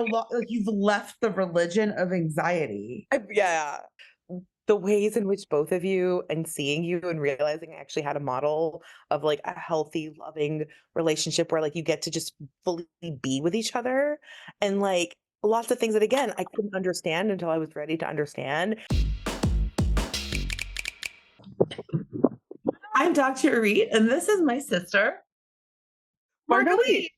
a lot like you've left the religion of anxiety. Yeah. The ways in which both of you and seeing you and realizing I actually had a model of, like, a healthy, loving relationship where, like, you get to just fully be with each other, and, like, lots of things that, again, I couldn't understand until I was ready to understand. I'm Dr. Reed, and this is my sister, Marguerite, Marguerite.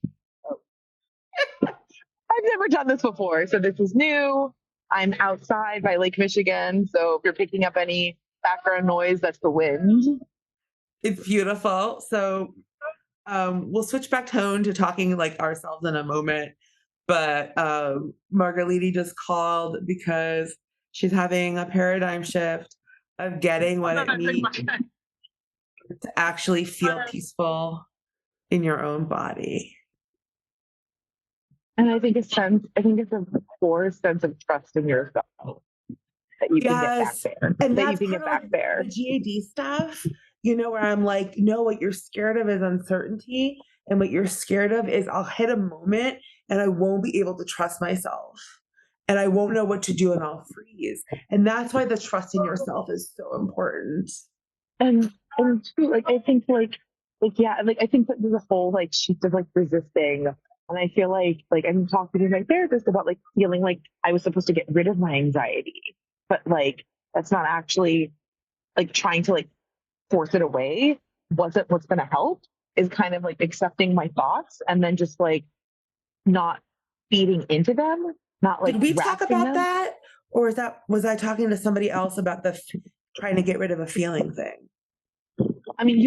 I've never done this before, so this is new. I'm outside by Lake Michigan, so if you're picking up any background noise, that's the wind. It's beautiful. So we'll switch back tone to talking like ourselves in a moment. But Marguerite just called because she's having a paradigm shift of getting what it means to actually feel peaceful in your own body. And I think it's a core sense of trust in yourself that you can get back Yes. there, And that you that's can part get of like back there. the GAD stuff, where I'm like, no, what you're scared of is uncertainty. And what you're scared of is I'll hit a moment and I won't be able to trust myself. And I won't know what to do and I'll freeze. And that's why the trust in yourself is so important. And too, like I think yeah, like I think that there's a whole like shift of like resisting. And I feel like I'm talking to my therapist about like feeling like I was supposed to get rid of my anxiety. But like that's not actually like trying to like force it away wasn't what's gonna help is kind of like accepting my thoughts and then just like not feeding into them, not like Did we talk grasping about them. that? Or was I talking to somebody else about trying to get rid of a feeling thing? I mean,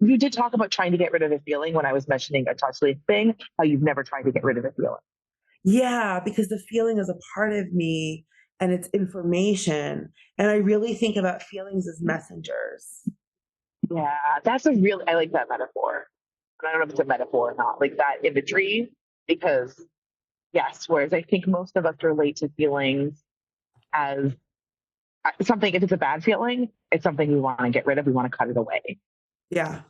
you did talk about trying to get rid of a feeling when I was mentioning a touch sleep thing, how you've never tried to get rid of a feeling. Yeah, because the feeling is a part of me and it's information. And I really think about feelings as messengers. Yeah, that's a real, I like that metaphor. And I don't know if it's a metaphor or not, like that imagery, because yes, whereas I think most of us relate to feelings as something, if it's a bad feeling, it's something we want to get rid of, we want to cut it away. Yeah.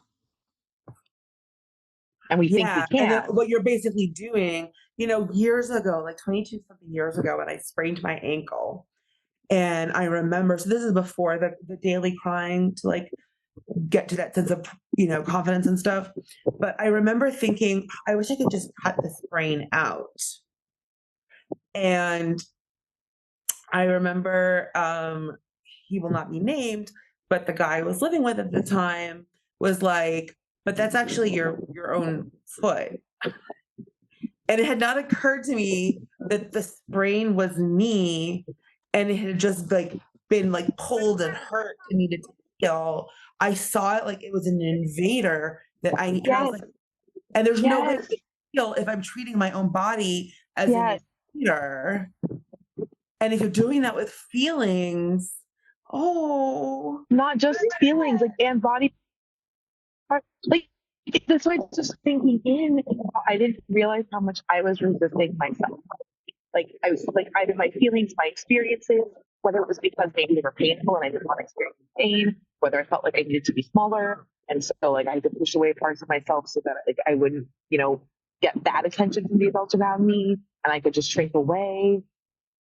And we think we Yeah. And then can. what you're basically doing, years ago, like 22 something years ago, when I sprained my ankle. And I remember, so this is before the daily crying to like get to that sense of, confidence and stuff. But I remember thinking, I wish I could just cut the sprain out. And I remember he will not be named, but the guy I was living with at the time was like, but that's actually your own foot. And it had not occurred to me that the sprain was me and it had just like been like pulled and hurt and needed to heal. I saw it like it was an invader and I was Yes, like, and there's no way yes, to heal if I'm treating my own body as an yes. invader. And if you're doing that with feelings, oh, Not just feelings, like and body part. Like that's why it's just thinking in. I didn't realize how much I was resisting myself. Like I was like either my feelings, my experiences, whether it was because maybe they were painful and I didn't want to experience pain, whether I felt like I needed to be smaller, and so like I had to push away parts of myself so that like I wouldn't, get that attention from the adults around me, and I could just shrink away.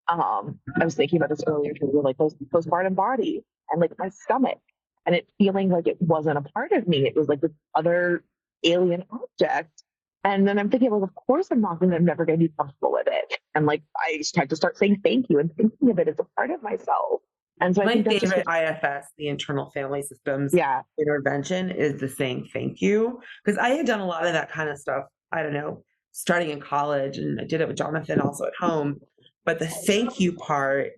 I was thinking about this earlier too, like postpartum body and like my stomach, and it feeling like it wasn't a part of me. It was like this other alien object. And then I'm thinking, well, of course I'm never gonna be comfortable with it. And like I just had to start saying thank you and thinking of it as a part of myself. And so I my think that's just favorite what, IFS, the internal family systems yeah, intervention, is the saying thank you. Because I had done a lot of that kind of stuff, I don't know, starting in college, and I did it with Jonathan also at home. But the thank you part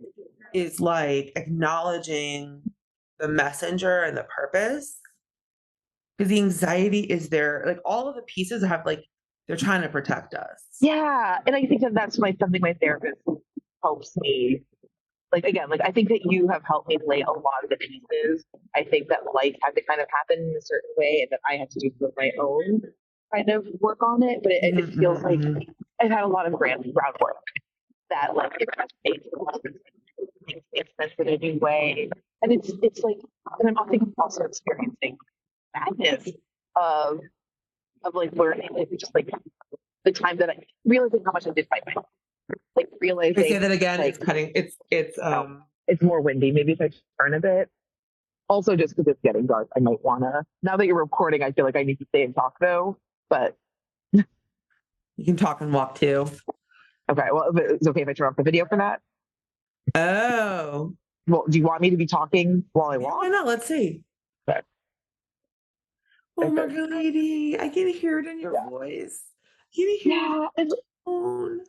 is like acknowledging the messenger and the purpose. Because the anxiety is there, like all of the pieces have like, they're trying to protect us. yeah. And I think that that's something my therapist helps me. Like again, like I think that you have helped me lay a lot of the pieces. I think that life had to kind of happen in a certain way, and that I had to do some of my own kind of work on it. But it Mhm, feels like mhm. I've had a lot of groundwork that like it makes sense in a new way, and it's like, and I'm also experiencing madness of of like learning, like just like the time that I realizing how much I did fight myself. Wait, say realizing that again. like, It's cutting. oh, it's more windy. Maybe if I turn a bit. Also, just because it's getting dark, I might wanna. Now that you're recording, I feel like I need to stay and talk though. But you can talk and walk too. okay, well, if it's okay if I turn off the video for that. Oh, Well, do you want me to be talking while I yeah, why walk? not? Let's see. Okay. Oh, Okay. Marguerite, I can hear it in your Yeah. voice. I can hear Yeah, and the tone.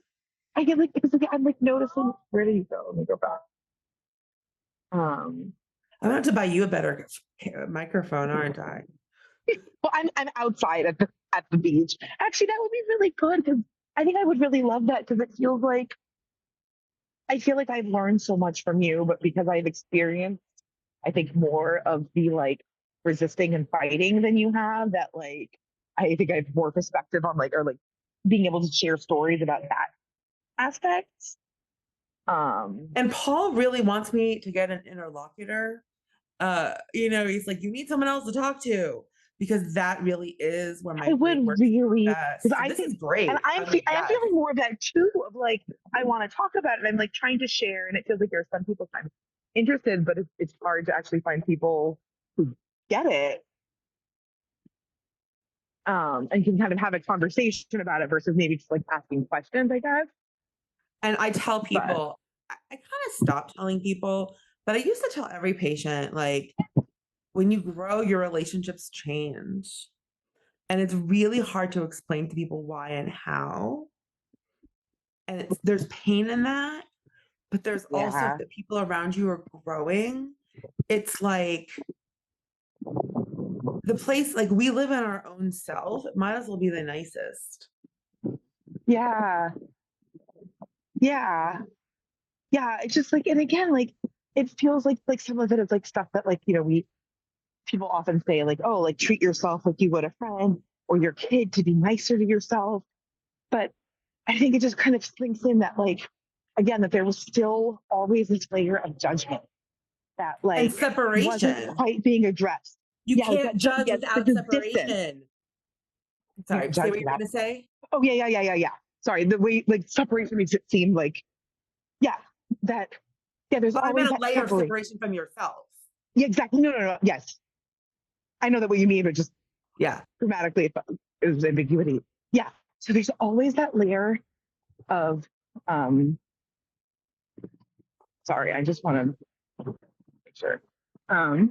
I get like because like, I'm like noticing. Where did you go? Let me go back. Um. I'm gonna have to buy you a better microphone, aren't I? Well, I'm outside at the beach. Actually, that would be really good because I think I would really love that because it feels like I feel like I've learned so much from you, but because I've experienced, I think more of the like resisting and fighting than you have. That like I think I have more perspective on like or like being able to share stories about that aspect. Um, And Paul really wants me to get an interlocutor. He's like, you need someone else to talk to because that really is where my I brain would works really because best. So I this is think, and great. I'm like, I am yes. feeling more of that too. Of like, I want to talk about it. I'm like trying to share, and it feels like there are some people kind of interested, but it's hard to actually find people who get it. And can kind of have a conversation about it versus maybe just like asking questions, I guess. And I tell But people, I kind of stopped telling people, but I used to tell every patient, like, when you grow, your relationships change. And it's really hard to explain to people why and how. And there's pain in that, but there's also if yeah, the people around you are growing, it's like the place, like we live in our own self, it might as well be the nicest. yeah, yeah, yeah. It's just like, and again, like it feels like some of it is like stuff that like we people often say like, oh, like treat yourself like you would a friend or your kid to be nicer to yourself. But I think it just kind of sinks in that like again that there was still always this layer of judgment that And like wasn't separation. quite being addressed. You Yeah, like can't that judge yeah, without the distance. separation. Can't Sorry, say judge what you're that. going to say. Oh yeah. Sorry, the way like separation makes it seem like yeah, that yeah, there's But I meant always a that layer of separation. separation from yourself. Yeah, exactly. No. Yes. I know that what you mean, but just Yeah. grammatically it was ambiguity. Yeah. So there's always that layer of um sorry, I just want to make sure. Um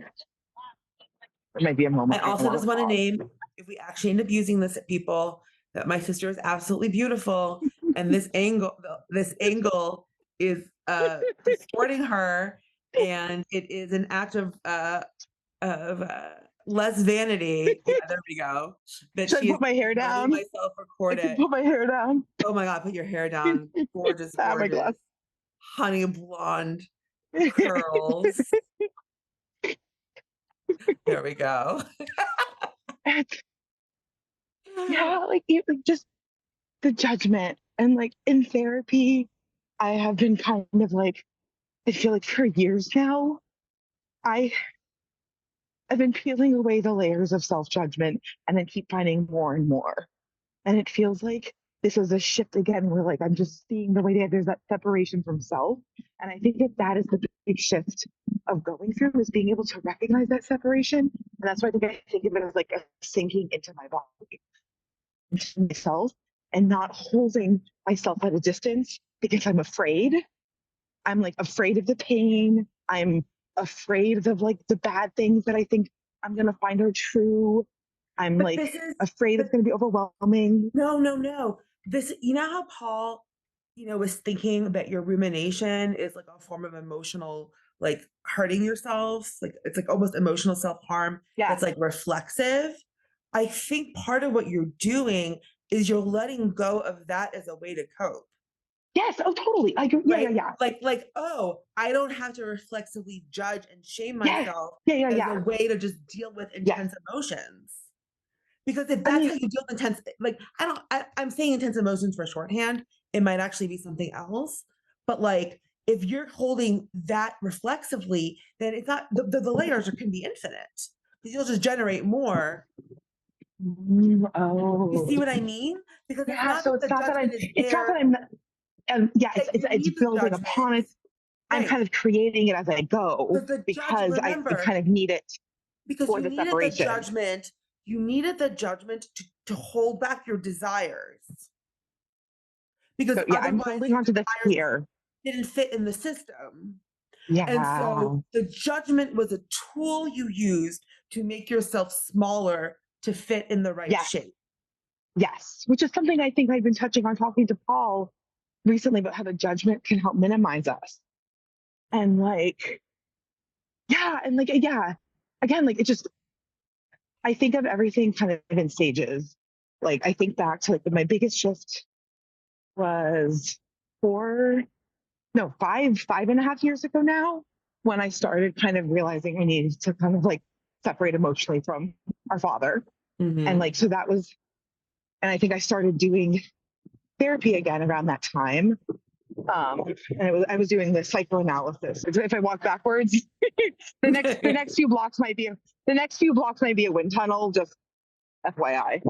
there might be a I moment I also want just to want to pause. name, if we actually end up using this at people, that my sister is absolutely beautiful. And this angle is distorting her. And it is an act of less vanity. Yeah, there we go. That Should I she is put my hair letting down? myself I record can it. put my hair down. Oh my God, put your hair down. Gorgeous, Ah, my gorgeous. glass. Honey blonde curls. There we go. Yeah, like just the judgment and like in therapy, I have been kind of like I feel like for years now, I have been peeling away the layers of self judgment and then keep finding more and more. And it feels like this is a shift again where like I'm just seeing the way that there's that separation from self. And I think that that is the big shift of going through is being able to recognize that separation. And that's why I think of it as like a sinking into my body, into myself, and not holding myself at a distance because I'm afraid. I'm like afraid of the pain. I'm afraid of like the bad things that I think I'm gonna find are true. I'm But like afraid but it's gonna be overwhelming. no, no, no. How Paul, was thinking that your rumination is like a form of emotional, like hurting yourself. Like it's like almost emotional self-harm Yeah. that's like reflexive. I think part of what you're doing is you're letting go of that as a way to cope. Yes. Oh, totally. I agree. Right? Yeah. Like, oh, I don't have to reflexively judge and shame Yes. myself as a Yeah. way to just deal with Yes. intense emotions. Because if I that's mean, how you deal with intense, like I'm saying intense emotions for shorthand, it might actually be something else. But like if you're holding that reflexively, then it's not the layers can be infinite. You'll just generate more. You oh, see what I mean? Because it's yeah. not So that the judgment is it's not that there. I'm, and yeah, You it's need the building upon it. judgment, I'm right? kind of creating it as I go Because the judge, because I remember, kind of need it because for the separation. you needed the judgment to hold back your desires, because So yeah, I'm otherwise holding your on to the desires fear. didn't fit in the system. And Yeah. so the judgment was a tool you used to make yourself smaller to fit in the right Yes. shape. Yes. Which is something I think I've been touching on talking to Paul recently about how the judgment can help minimize us. And like, yeah, and like, yeah, again, like it just, I think of everything kind of in stages. Like I think back to like my biggest shift was five and a half years ago now, when I started kind of realizing I needed to kind of like separate emotionally from our father. And Mm-hmm. like, so that was, and I think I started doing therapy again around that time. And I was doing the psychoanalysis. If I walk backwards, the next few blocks might be a wind tunnel, just FYI.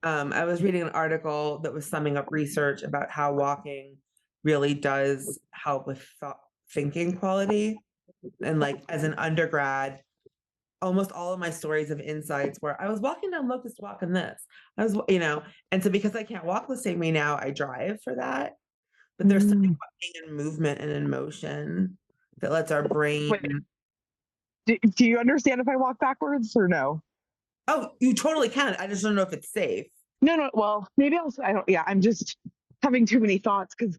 I was reading an article that was summing up research about how walking really does help with thinking quality. And like as an undergrad, almost all of my stories of insights were I was walking down Locust Walk and this. I was, and so because I can't walk the same way now, I drive for that. But there's something Mm. about being in movement and in motion that lets our brain. Wait, do you understand if I walk backwards or no? Oh, you totally can. I just don't know if it's safe. No, no. Well, maybe I don't. Yeah, I'm just having too many thoughts because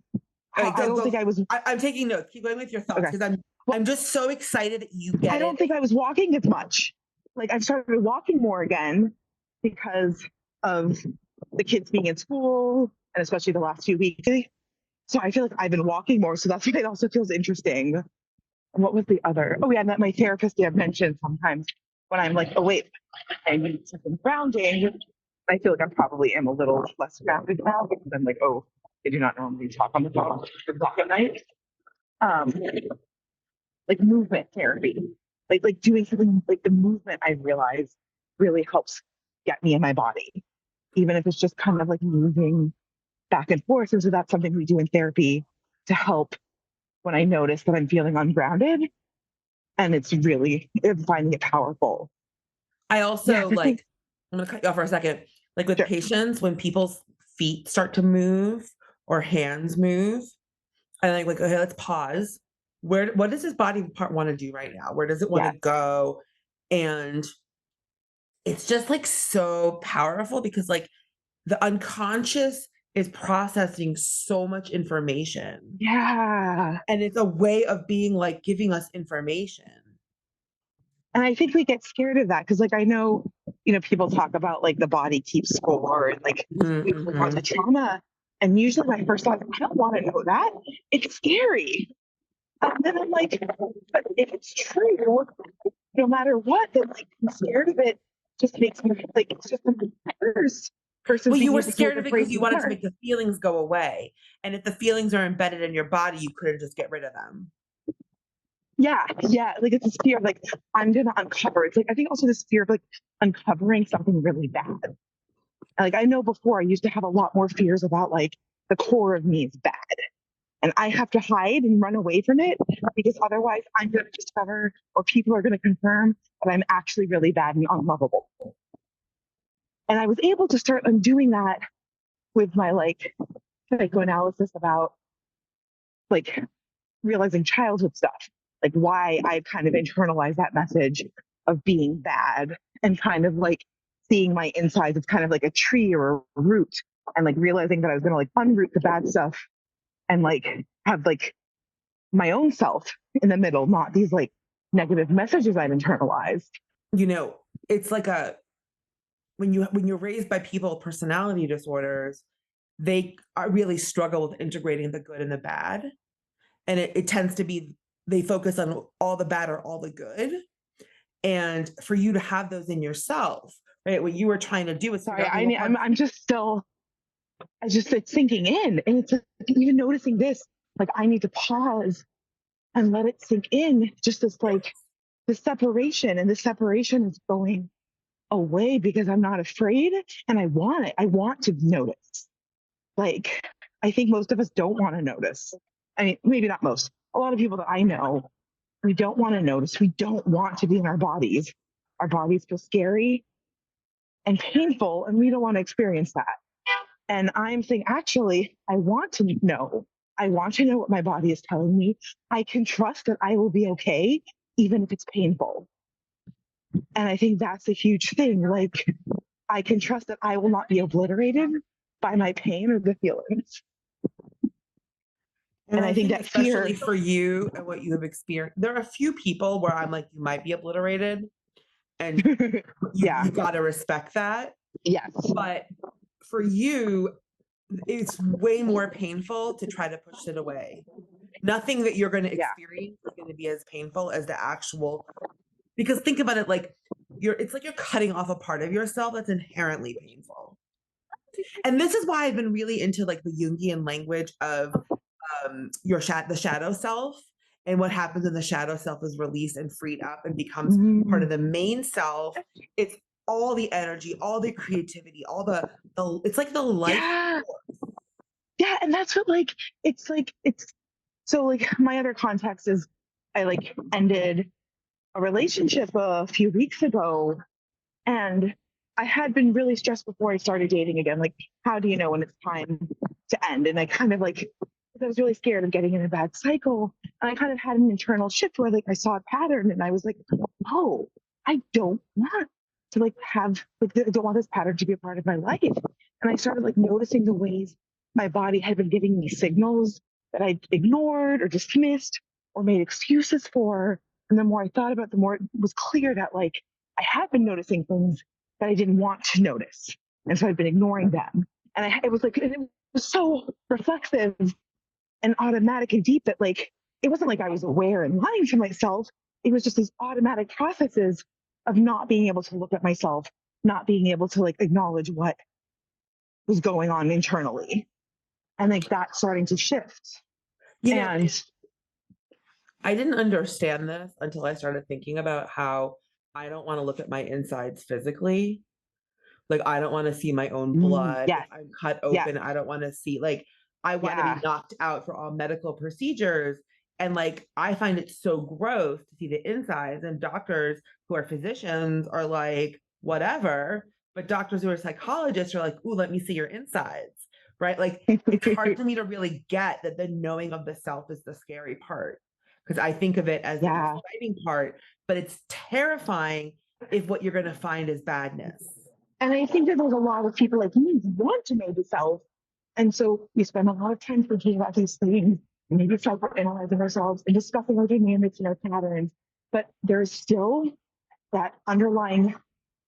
Okay, I go don't think go. I was. I'm taking notes. Keep going with your thoughts Okay. because I'm Well, just so excited that you I get don't it. think I was walking as much. Like I've started walking more again because of the kids being in school and especially the last few weeks. So I feel like I've been walking more. So that's why it also feels interesting. And what was the other? Oh yeah, and that my therapist had mentioned sometimes when I'm like, oh wait, I need something grounding. I feel like I probably am a little less grounded now because I'm like, oh, I do not normally talk on the phone at night. Um, like movement therapy, like doing something like the movement. I realize really helps get me in my body, even if it's just kind of like moving back and forth. And so that's something we do in therapy to help when I notice that I'm feeling ungrounded. And it's really I'm finding it powerful. I Yeah, also I think like, I'm gonna cut you off for a second. Like with sure. patients, when people's feet start to move or hands move, I like, okay, let's pause. What does this body part want to do right now? Where does it want to Yeah, go? And it's just like so powerful because like the unconscious is processing so much information. yeah. And it's a way of being like giving us information. And I think we get scared of that because, like, I know, people talk about like the body keeps score and like we hold on to Mm-hmm. trauma. And usually my first thought, I don't want to know that. It's scary. And then I'm like, but if it's true, no matter what, then like I'm scared of it just makes me like it's just something matters versus Well, you being were able to like scared of it because embrace you wanted to more. make the feelings go away. And if the feelings are embedded in your body, you couldn't just get rid of them. Yeah, yeah. Like it's this fear of like I'm gonna uncover. It's like I think also this fear of like uncovering something really bad. Like I know before I used to have a lot more fears about like the core of me is bad. And I have to hide and run away from it because otherwise I'm going to discover or people are going to confirm that I'm actually really bad and unlovable. And I was able to start undoing that with my like psychoanalysis about like realizing childhood stuff, like why I kind of internalized that message of being bad and kind of like seeing my insides as kind of like a tree or a root and like realizing that I was going to like unroot the bad stuff and like have like my own self in the middle, not these like negative messages I've internalized. You know, it's like a when you're raised by people with personality disorders, they are really struggle with integrating the good and the bad. And it tends to be they focus on all the bad or all the good. And for you to have those in yourself, right? What you were trying to do is figure Sorry, out, okay, well, I'm just still, it's sinking in. And it's like, even noticing this, like I need to pause and let it sink in. Just this like the separation and the separation is going away because I'm not afraid and I want it. I want to notice. Like I think most of us don't want to notice. I mean, maybe not most. A lot of people that I know, we don't want to notice. We don't want to be in our bodies. Our bodies feel scary and painful, and we don't want to experience that. And I'm saying, actually, I want to know. I want to know what my body is telling me. I can trust that I will be okay, even if it's painful. And I think that's a huge thing. Like, I can trust that I will not be obliterated by my pain or the feelings. And And I I think think that fear, especially for you and what you have experienced, there are a few people where I'm like, you might be obliterated, and yeah, you got to respect that. yes, But for you, it's way more painful to try to push it away. Nothing that you're going to yeah, experience is going to be as painful as the actual, because think about it, like it's like you're cutting off a part of yourself that's inherently painful. And this is why I've been really into like the Jungian language of the shadow self, and what happens when the shadow self is released and freed up and becomes part mm, of the main self. It's all the energy, all the creativity, all the it's like the life yeah, force. yeah. And that's what it's so like my other context is I like ended a relationship a few weeks ago, and I had been really stressed before I started dating again. Like, how do you know when it's time to end? And I kind of like, I was really scared of getting in a bad cycle. And I kind of had an internal shift where like I saw a pattern and I was like, oh, I don't want to like have, like, I don't want this pattern to be a part of my life. And I started like noticing the ways my body had been giving me signals that I ignored or dismissed or made excuses for. And the more I thought about it, the more it was clear that like I had been noticing things that I didn't want to notice. And so I'd been ignoring them. And it was like, it was so reflexive and automatic and deep that like, it wasn't like I was aware and lying to myself. It was just these automatic processes of not being able to look at myself, not being able to like acknowledge what was going on internally. And like that starting to shift. You know, And I didn't understand this until I started thinking about how I don't want to look at my insides physically. Like, I don't want to see my own blood. If yes, I'm cut yes, open, I don't want to see, like, I want to be yeah. knocked out for all medical procedures. And like, I find it so gross to see the insides, and doctors who are physicians are like, whatever. But doctors who are psychologists are like, ooh, let me see your insides. Right. Like, it's hard for me to really get that the knowing of the self is the scary part, because I think of it as the Yeah. exciting part, but it's terrifying if what you're going to find is badness. And I think that there's a lot of people like me who want to know the self. And so we spend a lot of time thinking about these things, and maybe analyzing ourselves and discussing our dynamics and our patterns. But there's still that underlying,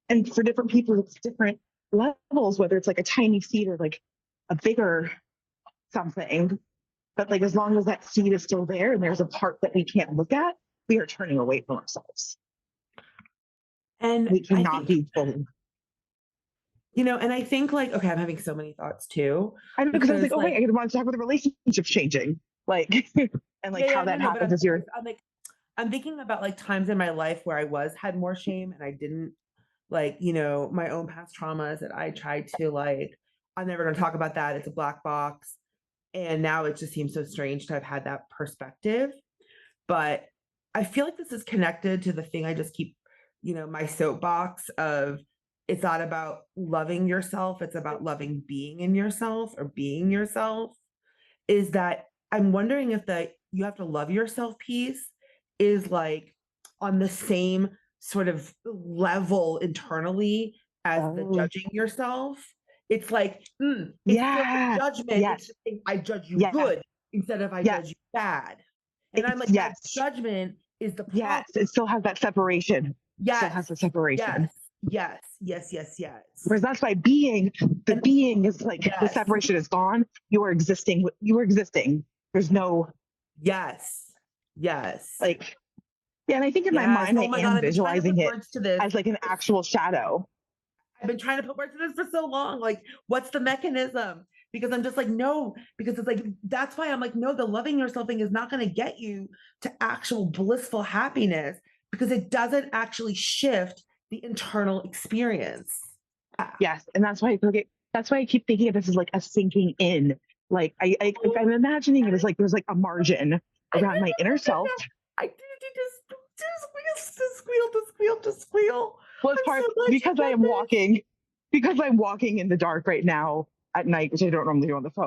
and for different people, it's different levels, whether it's like a tiny seed or like a bigger something. But like as long as that seed is still there and there's a part that we can't look at, we are turning away from ourselves. And We I cannot think, be fully. and I think like, okay, I'm having so many thoughts too, I know because I was like, because oh like, wait, I want to talk about the relationships changing, like, and like yeah, how yeah, no, that no, but happens as you're. I'm like, I'm thinking about like times in my life where I had more shame and I didn't, like, my own past traumas that I tried to like, I'm never going to talk about that. It's a black box. And now it just seems so strange to have had that perspective. But I feel like this is connected to the thing I just keep, my soapbox of, it's not about loving yourself, it's about loving being in yourself or being yourself. Is that I'm wondering if the you have to love yourself piece is like on the same sort of level internally as the Oh judging yourself. It's like, it's still a yeah, judgment. It's yes, just saying, I judge you yes, good instead of I judge yes, you bad. And I'm it's like, that yes, judgment is the problem. yes. It still has that separation. Still Yes, has the yes, separation. yes, yes, yes, yes. Whereas that's why being, the And being is like the yes, separation is gone. You are existing. You are existing. There's no yes, yes, like. Yeah, and I think in my yes. mind I Oh my God, am I've been trying to visualizing put it words to this. as like an actual shadow. I've been trying to put words to this for so long. Like, what's the mechanism? Because I'm just like, no, because it's like, that's why I'm like, no, the loving yourself thing is not going to get you to actual blissful happiness, because it doesn't actually shift the internal experience. Yes, and that's why I forget. That's why I keep thinking of this as like a sinking in. Like I'm imagining it as like there's like a margin around my inner self. I did just squeal, just squeal. Well, it's I'm part so glad you because I did am this. walking because I'm walking in the dark right now at night, which I don't normally do on the phone.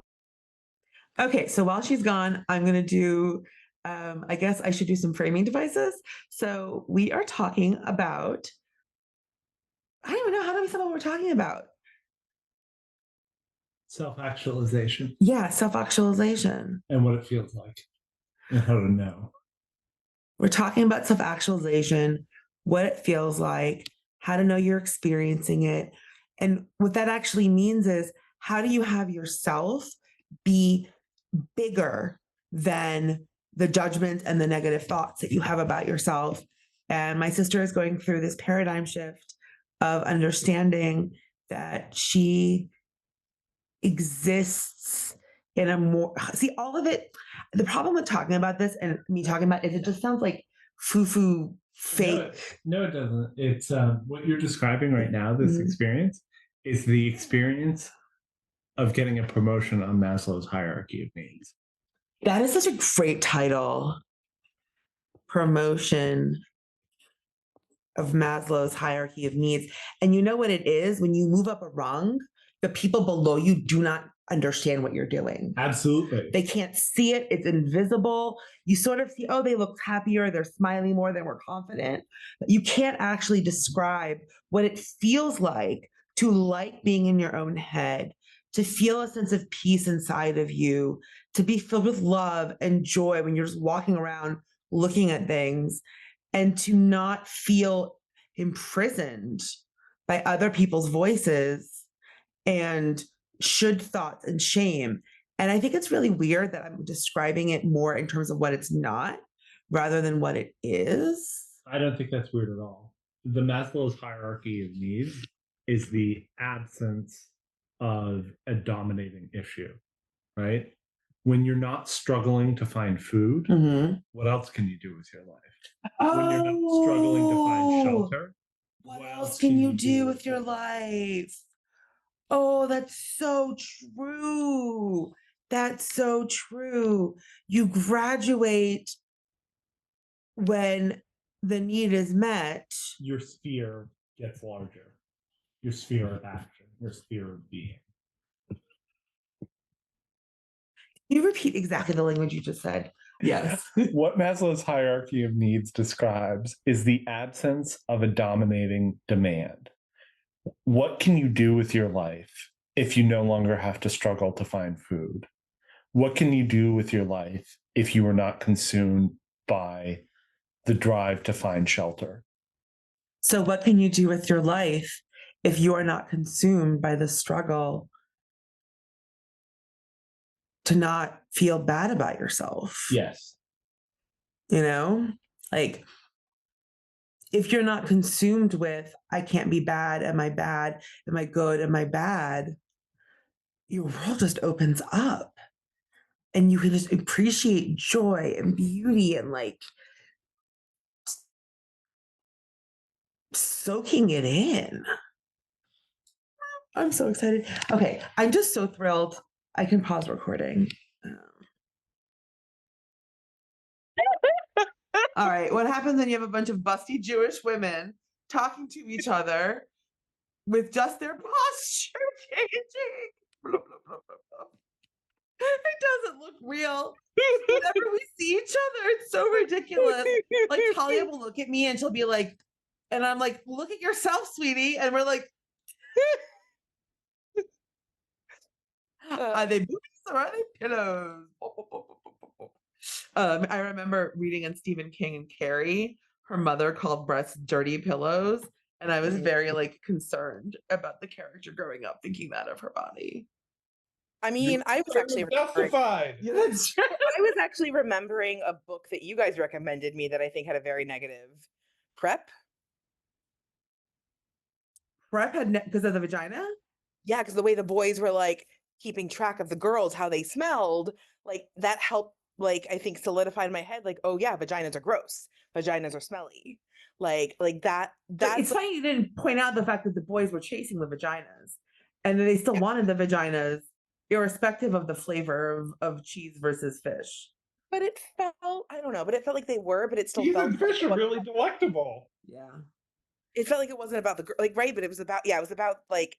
Okay, so while she's gone, I'm gonna do. I guess I should do some framing devices. So we are talking about. I don't even know how do we say what we're talking about. Self-actualization Yeah, self-actualization. and what it feels like and how to know. We're talking about self-actualization, what it feels like, how to know you're experiencing it. And what that actually means is how do you have yourself be bigger than the judgment and the negative thoughts that you have about yourself. And my sister is going through this paradigm shift of understanding that she exists in a more see all of it. The problem with talking about this and me talking about it just sounds like foo-foo fake. No, it doesn't. It's what you're describing right now, this experience, is the experience of getting a promotion on Maslow's hierarchy of needs. That is such a great title. Promotion of Maslow's hierarchy of needs. And you know what it is? When you move up a rung, the people below you do not understand what you're doing. Absolutely. They can't see it. It's invisible. You sort of see, oh, they look happier. They're smiling more. They're more confident. But you can't actually describe what it feels like to like being in your own head, to feel a sense of peace inside of you, to be filled with love and joy when you're just walking around looking at things, and to not feel imprisoned by other people's voices and should thoughts and shame. And I think it's really weird that I'm describing it more in terms of what it's not rather than what it is. I don't think that's weird at all. The Maslow's hierarchy of needs is the absence of a dominating issue, right? When you're not struggling to find food, what else can you do with your life? When you're not struggling to find shelter, what else can you do with your life? Oh, that's so true. That's so true. You graduate when the need is met. Your sphere gets larger. Your sphere of action, your sphere of being. Can you repeat exactly the language you just said? Yes. What Maslow's hierarchy of needs describes is the absence of a dominating demand. What can you do with your life if you no longer have to struggle to find food? What can you do with your life if you are not consumed by the drive to find shelter? So, what can you do with your life if you are not consumed by the struggle to not feel bad about yourself? Yes. You know, like if you're not consumed with, I can't be bad, am I bad? Am I good? Am I bad? Your world just opens up and you can just appreciate joy and beauty and like soaking it in. I'm so excited. Okay, I'm just so thrilled. I can pause recording. All right, what happens when you have a bunch of busty Jewish women talking to each other with just their posture changing? Blah, blah, blah, blah, blah. It doesn't look real. Whenever we see each other, it's so ridiculous. Like Talia will look at me and she'll be like, and I'm like, look at yourself, sweetie. And we're like, are they boobies or are they pillows? I remember reading in Stephen King and Carrie, her mother called breasts dirty pillows. And I was very like concerned about the character growing up thinking that of her body. I mean, I was actually justified. Yeah, that's true. I was actually remembering a book that you guys recommended me that I think had a very negative prep. Prep had because of the vagina? Yeah, because the way the boys were like keeping track of the girls, how they smelled, like that helped, like I think solidify in my head, like, oh yeah, vaginas are gross, vaginas are smelly, like that. But it's funny you didn't point out the fact that the boys were chasing the vaginas, and they still wanted the vaginas irrespective of the flavor of cheese versus fish. But it felt, I don't know, but it felt like they were, but it still Cheese felt and fish are really delectable. Yeah. it felt like it wasn't about the like, right, but it was about, yeah, it was about like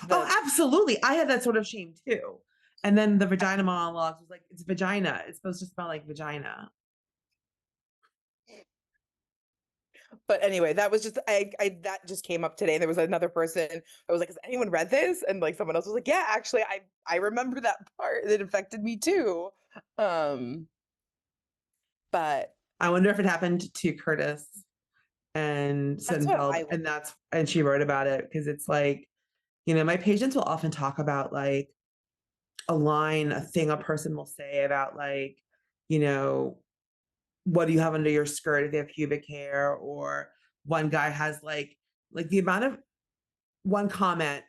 Oh, absolutely. I had that sort of shame too. And then the vagina monologues was like, it's vagina. It's supposed to smell like vagina. But anyway, that was just I that just came up today. There was another person I was like, has anyone read this? And like someone else was like, yeah, actually I remember that part. It affected me too. But I wonder if it happened to Curtis and that's what Sinfeld, I would, and she wrote about it because it's like, you know, my patients will often talk about like a line, a thing a person will say about like, you know, what do you have under your skirt if you have pubic hair? Or one guy has like the amount of one comment,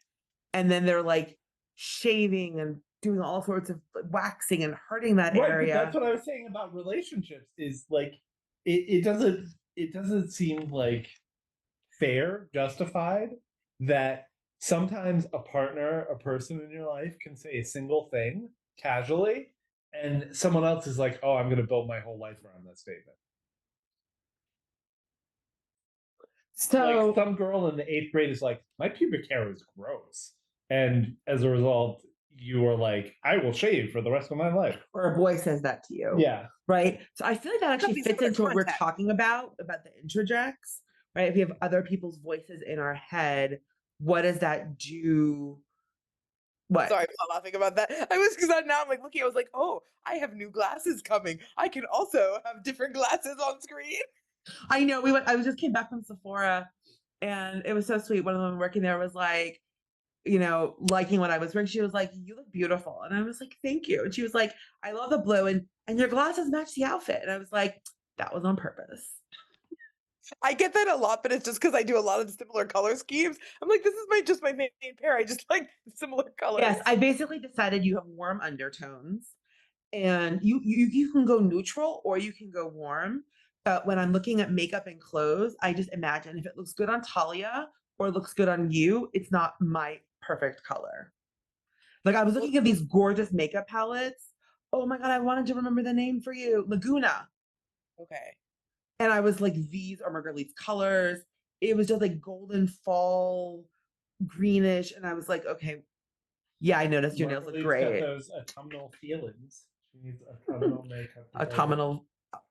and then they're like shaving and doing all sorts of waxing and hurting that Right, but area. that's what I was saying about relationships is like it doesn't seem like fair, justified that sometimes a partner, a person in your life can say a single thing casually and someone else is like, "Oh, I'm going to build my whole life around that statement." So Like some girl in the 8th grade is like, "My pubic hair is gross." And as a result, you are like, "I will shave for the rest of my life." or a boy says that to you. Yeah. Right. So I feel like that Could actually be fits similar into what we're context. talking about the introjects, right? If we have other people's voices in our head, what does that do? What? sorry, I'm not laughing about that. I was because now I'm like looking, I was like, oh, I have new glasses coming. I can also have different glasses on screen. I know I just came back from Sephora and it was so sweet. One of them working there was like, you know, liking what I was wearing. She was like, "You look beautiful." And I was like, "Thank you." And she was like, "I love the blue and your glasses match the outfit." And I was like, "That was on purpose." I get that a lot, but it's just because I do a lot of similar color schemes. I'm like, this is my main pair. I just like similar colors. Yes, I basically decided you have warm undertones and you can go neutral or you can go warm. But when I'm looking at makeup and clothes, I just imagine if it looks good on Talia or looks good on you, it's not my perfect color. Like I was looking at these gorgeous makeup palettes. Oh my God, I wanted to remember the name for you. Laguna. Okay. And I was like, these are Marguerite's colors. It was just like golden fall, greenish. And I was like, okay, yeah, I noticed your nails look Marguerite's great. got those autumnal feelings. She needs autumnal makeup. Autumnal.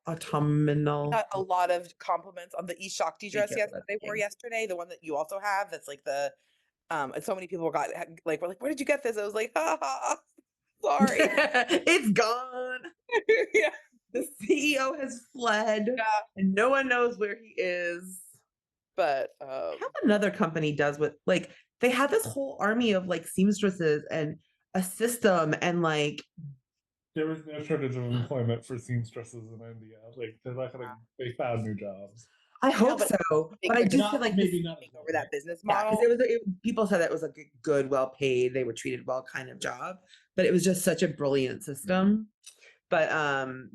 Got a lot of compliments on the Shakti dress Thank you. that they wore yesterday, the one that you also have. That's like the and so many people got like, we're like, where did you get this? I was like, ha ha, sorry. It's gone. Yeah. The CEO has fled Yeah. and no one knows where he is. But How another company does with like they have this whole army of like seamstresses and a system and like There was no shortage of employment for seamstresses in India. Like they found new jobs. I hope but so. they But I could just Not feel like maybe not take over that business yeah, model. because people said that it was a good, well paid, they were treated well kind of job, but it was just such a brilliant system. But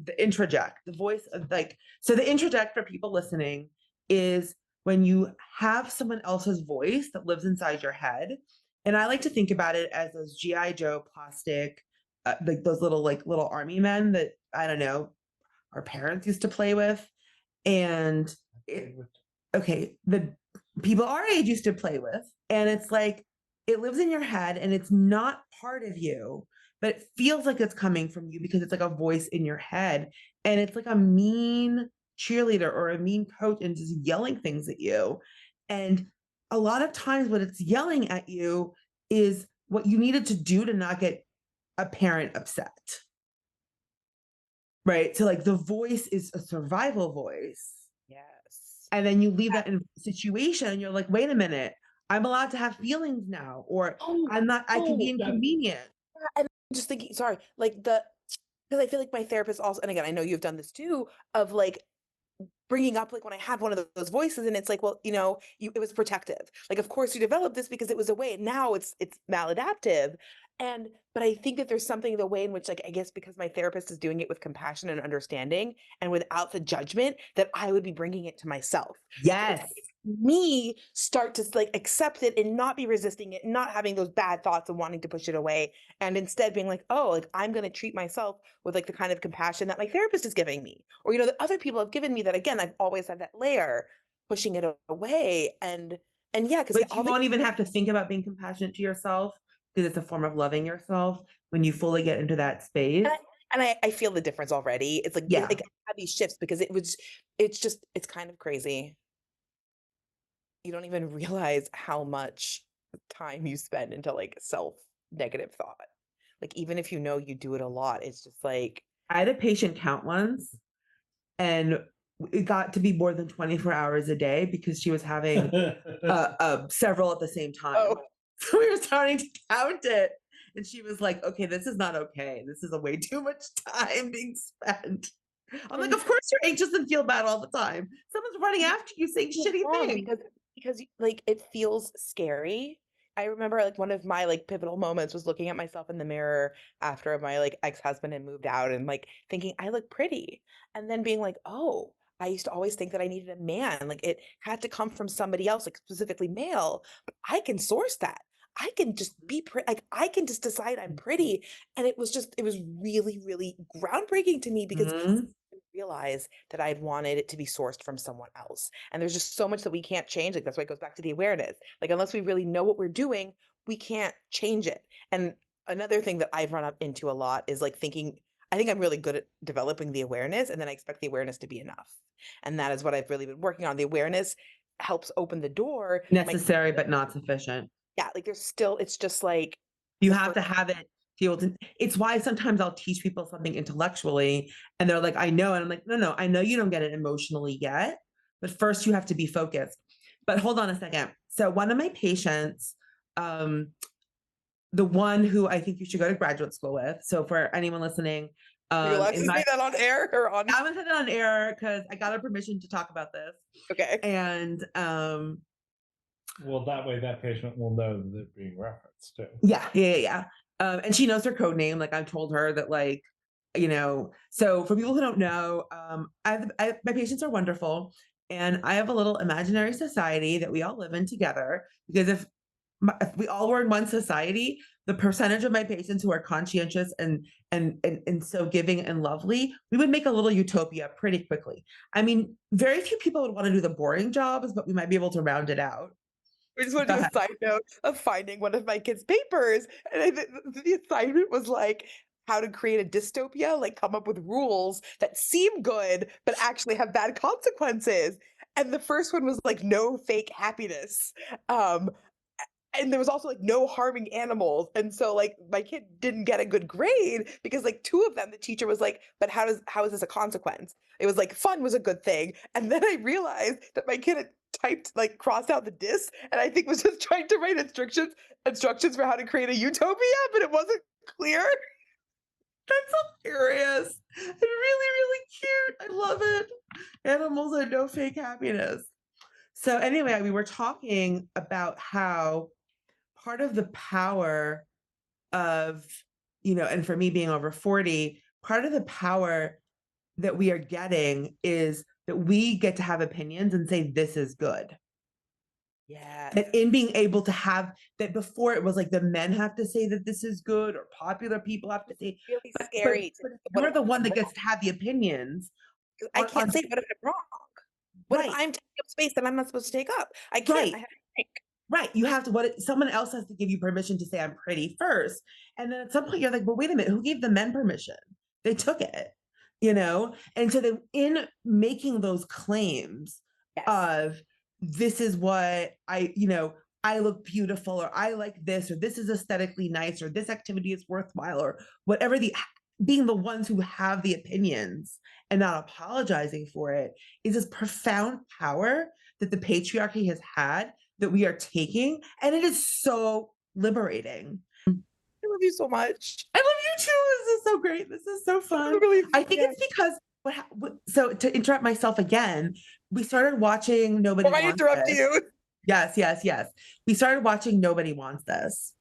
the introject, the voice of like, so the introject for people listening is when you have someone else's voice that lives inside your head. And I like to think about it as those GI Joe plastic, like those little army men that I don't know, our parents used to play with. And okay, the people our age used to play with. And it's like, it lives in your head and it's not part of you, but it feels like it's coming from you because it's like a voice in your head. And it's like a mean cheerleader or a mean coach and just yelling things at you. And a lot of times, what it's yelling at you is what you needed to do to not get a parent upset. Right. So, like, the voice is a survival voice. Yes. And then you leave that in a situation and you're like, wait a minute, I'm allowed to have feelings now, or I can be inconvenient. And I'm just thinking, sorry, like because I feel like my therapist also, and again, I know you've done this too, of like bringing up like when I had one of those voices, and it's like, well, it was protective. Like, of course, you developed this because it was a way. Now it's maladaptive, but I think that there's something the way in which, like, I guess because my therapist is doing it with compassion and understanding and without the judgment, that I would be bringing it to myself. Yes. me start to like accept it and not be resisting it, not having those bad thoughts and wanting to push it away, and instead being like, oh, like I'm going to treat myself with like the kind of compassion that my therapist is giving me, or that other people have given me, that again I've always had that layer, pushing it away. And yeah, because But all you the won't even have to think about being compassionate to yourself because it's a form of loving yourself when you fully get into that space. and I feel the difference already. It's like Yeah. like I have these shifts because it's kind of crazy. You don't even realize how much time you spend into like self negative thought. Like even if you know you do it a lot, it's just like I had a patient count once and it got to be more than 24 hours a day because she was having several at the same time. oh, So we were starting to count it. And she was like, okay, this is not okay. This is a way too much time being spent. I'm like, of course you're anxious and feel bad all the time. Someone's running after you saying it's shitty wrong things. because like it feels scary. I remember like one of my like pivotal moments was looking at myself in the mirror after my like ex-husband had moved out and like thinking I look pretty, and then being like, oh, I used to always think that I needed a man, like it had to come from somebody else, like specifically male, but I can source that. I can just be pretty, like I can just decide I'm pretty. And it was really, really groundbreaking to me because Mhm. realize that I'd wanted it to be sourced from someone else. And there's just so much that we can't change. Like that's why it goes back to the awareness. Like unless we really know what we're doing, we can't change it. And another thing that I've run up into a lot is like thinking, I think I'm really good at developing the awareness, and then I expect the awareness to be enough. And that is what I've really been working on. The awareness helps open the door. Necessary, but not sufficient. Yeah, like there's still, it's just like You the have to first, have it to be able to. It's why sometimes I'll teach people something intellectually and they're like, I know. And I'm like, no, I know you don't get it emotionally yet, but first you have to be focused. But hold on a second. So one of my patients, um, the one who I think you should go to graduate school with. So for anyone listening, are you allowed to in say my, that on air or on? I'm gonna say that on air because I got her permission to talk about this. Okay. And Well, that way that patient will know that they're being referenced too. yeah. And she knows her code name. Like I've told her that, like, so for people who don't know, my patients are wonderful. And I have a little imaginary society that we all live in together. Because if we all were in one society, the percentage of my patients who are conscientious and so giving and lovely, we would make a little utopia pretty quickly. I mean, very few people would want to do the boring jobs, but we might be able to round it out. I just want Go to do ahead. a side note of finding one of my kids' papers, and the assignment was like how to create a dystopia, like come up with rules that seem good but actually have bad consequences. And the first one was like no fake happiness. Um, and there was also like no harming animals, and so like my kid didn't get a good grade because like two of them the teacher was like, but how is this a consequence? It was like fun was a good thing, and then I realized that my kid had typed like crossed out the dis, and I think was just trying to write instructions for how to create a utopia, but it wasn't clear. That's hilarious. And really, really cute. I love it. Animals and no fake happiness. So anyway, we were talking about how part of the power of, and for me being over 40, part of the power that we are getting is that we get to have opinions and say, this is good. Yeah, That in being able to have that, before it was like the men have to say that this is good or popular people have to say, really but scary. but What you're if the one I'm that wrong? gets to have the opinions 'Cause I can't on say what if I'm wrong. What if right, I'm taking up space that I'm not supposed to take up? I can't. I right. have to think. Right. You have to, someone else has to give you permission to say I'm pretty first. And then at some point you're like, well, wait a minute, who gave the men permission? They took it, And so then in making those claims Yes. of this is what I look beautiful, or I like this, or this is aesthetically nice, or this activity is worthwhile, or whatever, being the ones who have the opinions and not apologizing for it is this profound power that the patriarchy has had that we are taking, and it is so liberating. I love you so much. I love you too. This is so great. This is so fun. Really, I think yeah. it's because so to interrupt myself again, we started watching Nobody Why Wants interrupt This. you? Yes. We started watching Nobody Wants This.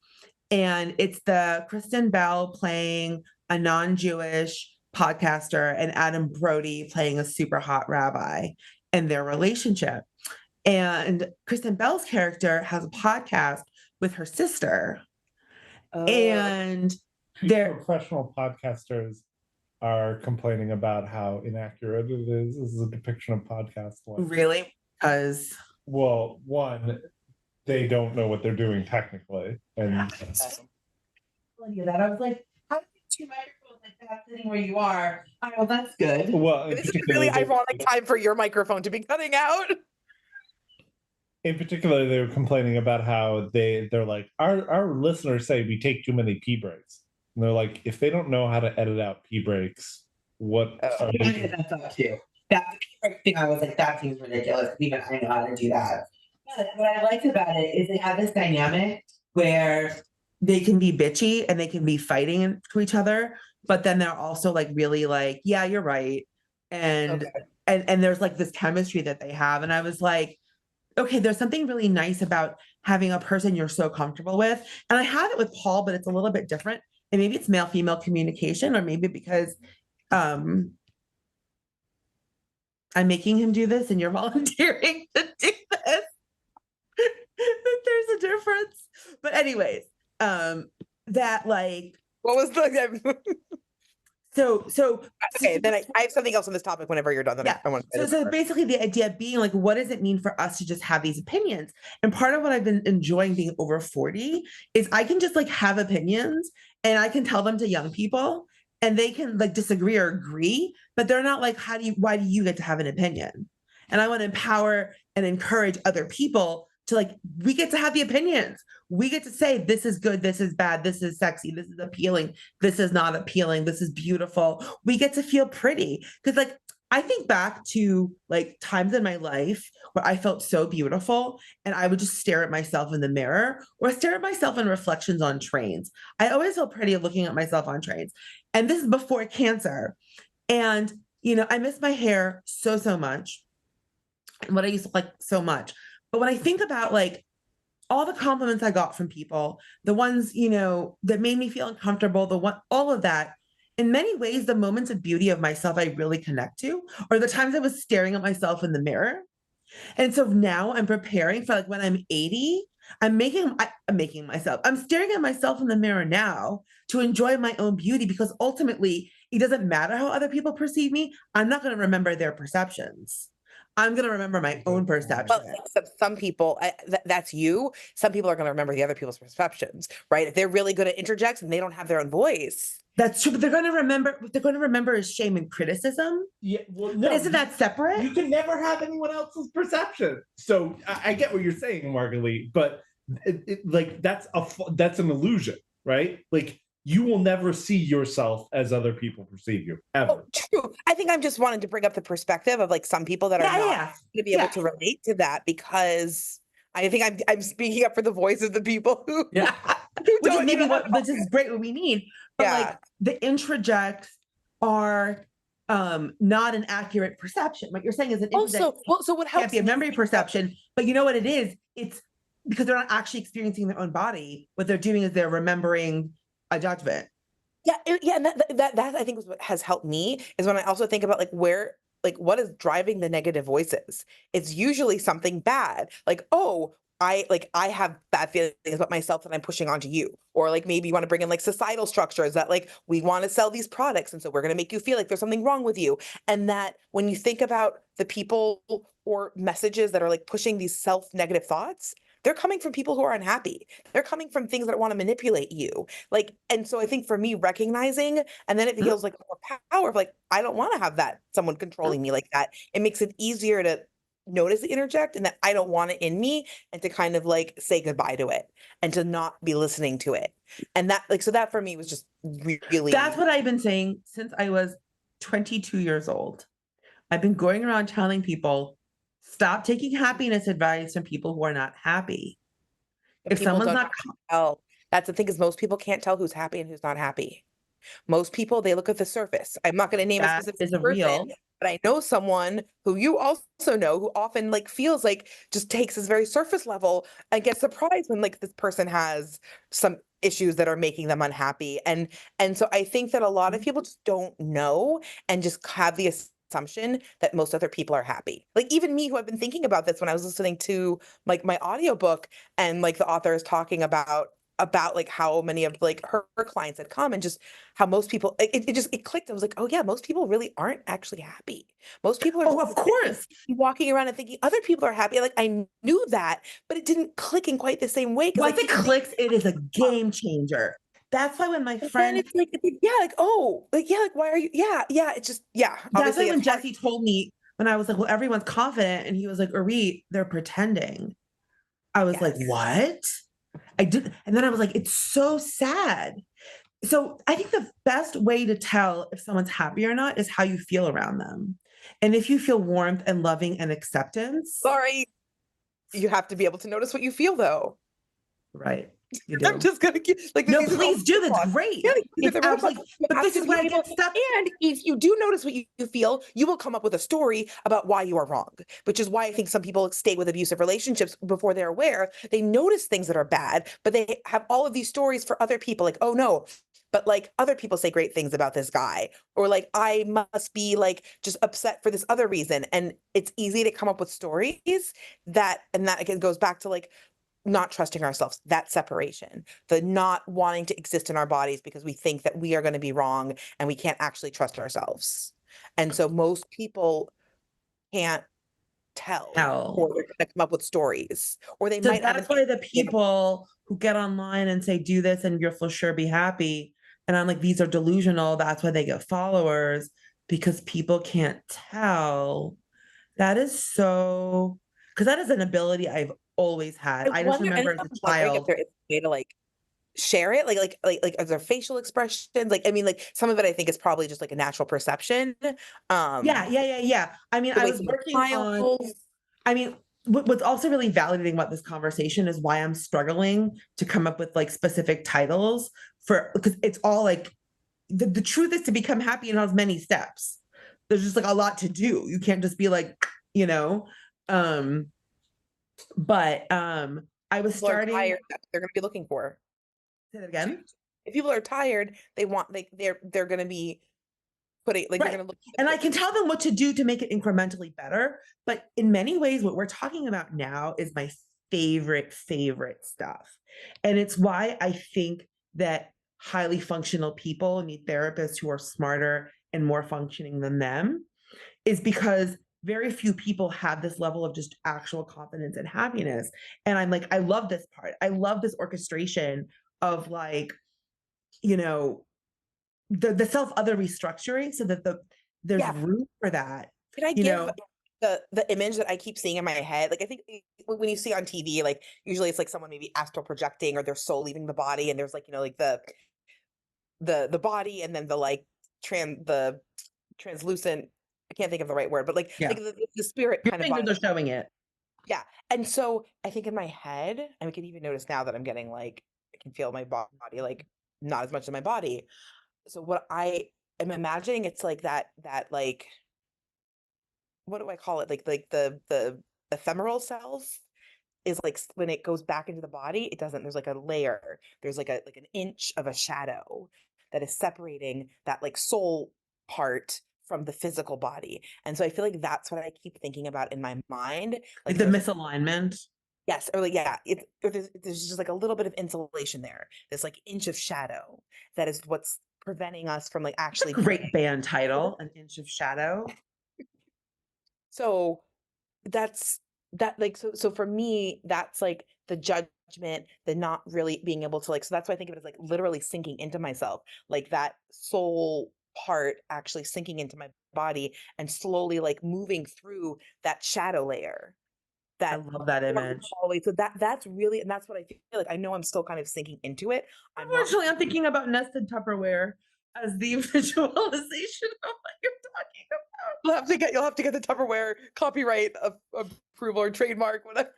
And it's the Kristen Bell playing a non-Jewish podcaster and Adam Brody playing a super hot rabbi and their relationship. And Kristen Bell's character has a podcast with her sister. Oh. And they're Professional podcasters are complaining about how inaccurate it is. This is a depiction of podcast life. really, because Well, one, they don't know what they're doing technically, and telling you that I was like, how do you 2 microphones like that sitting where you are? Oh, well, that's good. well, in This is a particular, really ironic time for your microphone to be cutting out. in particular, they were complaining about how they're like, our listeners say we take too many pee breaks, and they're like, if they don't know how to edit out pee breaks, what are I they did that thought too. That thing, I was like, that seems ridiculous. Even I know how to do that. But what I liked about it is they have this dynamic where they can be bitchy and they can be fighting to each other, but then they're also like really like, yeah, you're right. And Okay. and there's like this chemistry that they have. And I was like, okay, there's something really nice about having a person you're so comfortable with. And I have it with Paul, but it's a little bit different. And maybe it's male-female communication, or maybe because I'm making him do this and you're volunteering to do this. That there's a difference. But anyways, that like What was the so okay? Then I have something else on this topic whenever you're done. That Yeah. I want to So basically the idea being like, what does it mean for us to just have these opinions? And part of what I've been enjoying being over 40 is I can just like have opinions and I can tell them to young people and they can like disagree or agree, but they're not like, why do you get to have an opinion? And I want to empower and encourage other people to like, we get to have the opinions. We get to say, this is good, this is bad, this is sexy, this is appealing, this is not appealing, this is beautiful. We get to feel pretty. Because like, I think back to like times in my life where I felt so beautiful and I would just stare at myself in the mirror or stare at myself in reflections on trains. I always felt pretty looking at myself on trains. And this is before cancer. And, I miss my hair so, so much. What I used to like so much. But when I think about like all the compliments I got from people, the ones, that made me feel uncomfortable, all of that, in many ways, the moments of beauty of myself I really connect to, or the times I was staring at myself in the mirror. And so now I'm preparing for like when I'm 80, I'm staring at myself in the mirror now to enjoy my own beauty because ultimately it doesn't matter how other people perceive me. I'm not going to remember their perceptions. I'm going to remember my own perception. Well, except some people, that's you. Some people are going to remember the other people's perceptions, right? If they're really good at interjects and they don't have their own voice. That's true, but they're going to remember. What they're going to remember is shame and criticism. Yeah, well, But isn't that separate? You can never have anyone else's perception. So I get what you're saying, Margalit, but like that's an illusion, right? Like you will never see yourself as other people perceive you ever. Oh, true. I think I'm just wanting to bring up the perspective of like some people that are not going to be able to relate to that because I think I'm speaking up for the voice of the people who which is maybe which is great what we need. But like the introjects are not an accurate perception. What you're saying is an introject so what helps can't be a memory perception, but you know what it is? It's because they're not actually experiencing their own body. What they're doing is they're remembering a judgment. Yeah, and that I think is what has helped me is when I also think about like what is driving the negative voices. It's usually something bad, like I have bad feelings about myself that I'm pushing onto you, or like maybe you want to bring in like societal structures that like we want to sell these products, and so we're going to make you feel like there's something wrong with you, and that when you think about the people or messages that are like pushing these self-negative thoughts. They're coming from people who are unhappy. They're coming from things that want to manipulate you. Like, and so I think for me, recognizing, and then it feels like more power of like, I don't want to have that someone controlling me like that. It makes it easier to notice the interject and that I don't want it in me and to kind of like say goodbye to it and to not be listening to it. And that like, so that for me was just really. That's what I've been saying since I was 22 years old. I've been going around telling people, stop taking happiness advice from people who are not happy. If someone's not tell, that's the thing is most people can't tell who's happy and who's not happy. Most people, they look at the surface. I'm not going to name a specific person, but I know someone who you also know who often like feels like just takes this very surface level and gets surprised when like this person has some issues that are making them unhappy. And so I think that a lot of people just don't know and just have the assumption that most other people are happy. Like even me, who I've been thinking about this when I was listening to like my audiobook, and like the author is talking about like how many of like her clients had come, and just how most people it clicked. I was like, oh yeah, most people really aren't actually happy. Most people are Oh, of course. walking around and thinking other people are happy. Like I knew that, but it didn't click in quite the same way. Once it clicks, it is a game changer. That's why when my Then friend, it's like, yeah, like, oh, like, yeah, like, why are you? Yeah. It's just, yeah. that's why Obviously, when it's hard. Jesse told me, when I was like, well, everyone's confident. And he was like, Arit, they're pretending. I was like, Yes. what? I did. And then I was like, it's so sad. So I think the best way to tell if someone's happy or not is how you feel around them. And if you feel warmth and loving and acceptance, Sorry, you have to be able to notice what you feel, though. right? You I'm do. just gonna keep like No, these are all please do. That's roadblocks. great. Yeah, these It's are the roadblocks. absolutely, You but have this to is be where I able, get stuck. and if you do notice what you feel, you will come up with a story about why you are wrong, which is why I think some people stay with abusive relationships before they're aware. They notice things that are bad, but they have all of these stories for other people, like, oh no, but like other people say great things about this guy, or like I must be like just upset for this other reason. And it's easy to come up with stories and that again goes back to like not trusting ourselves, that separation, the not wanting to exist in our bodies because we think that we are going to be wrong and we can't actually trust ourselves. And so most people can't tell, or Hell. they're going to come up with stories, or they So might have an that's why the people who get online and say, do this and you'll for sure be happy. And I'm like, these are delusional. That's why they get followers because people can't tell. That is so, because that is an ability I've always had. I I just wonder, and remember as I'm a wondering if child. there is a way to like share it, like are there facial expressions? Like, I mean, like some of it I think is probably just like a natural perception. Yeah, Um, yeah, yeah, yeah. I mean, the I way was someone working on, smiles. I mean, what's also really validating about this conversation is why I'm struggling to come up with like specific titles for, because it's all like, the truth is to become happy in has many steps. There's just like a lot to do. You can't just be like, you know, um, but I was People are starting, tired, that's what they're going to be looking for. say that again. If people are tired, they're going to be putting like they're Right. going to look. And I can tell them what to do to make it incrementally better. But in many ways, what we're talking about now is my favorite stuff. And it's why I think that highly functional people need therapists who are smarter and more functioning than them, is because very few people have this level of just actual confidence and happiness. And I'm like, I love this part. I love this orchestration of like, you know, the self other restructuring so that there's Yeah. room for that, Can I you give know. the image that I keep seeing in my head? Like I think when you see on TV, like usually it's like someone maybe astral projecting or their soul leaving the body, and there's like like the body, and then the like the translucent. I can't think of the right word, but Yeah, like the spirit your kind of fingers body. are showing it. Yeah. And so I think in my head, and we can even notice now that I'm getting like I can feel my body like not as much as my body. So what I am imagining, it's like that like what do I call it? Like the ephemeral cells is like when it goes back into the body, it doesn't, there's like a layer, there's like an inch of a shadow that is separating that like soul part from the physical body. And so I feel like that's what I keep thinking about in my mind. Like Like the there's misalignment. yes, or like yeah, there's just like a little bit of insulation there. This like inch of shadow that is what's preventing us from like It's a actually being. great band title, An Inch of Shadow. So that's that like so for me that's like the judgment, the not really being able to like, so that's why I think of it as like literally sinking into myself, like that soul part actually sinking into my body and slowly like moving through that shadow layer I that love that image. always, so that's really, and that's what I feel like. I know I'm still kind of sinking into it. I'm not. Unfortunately, I'm thinking about nested Tupperware as the visualization of what you're talking about. You'll have to get the Tupperware copyright approval or trademark, whatever.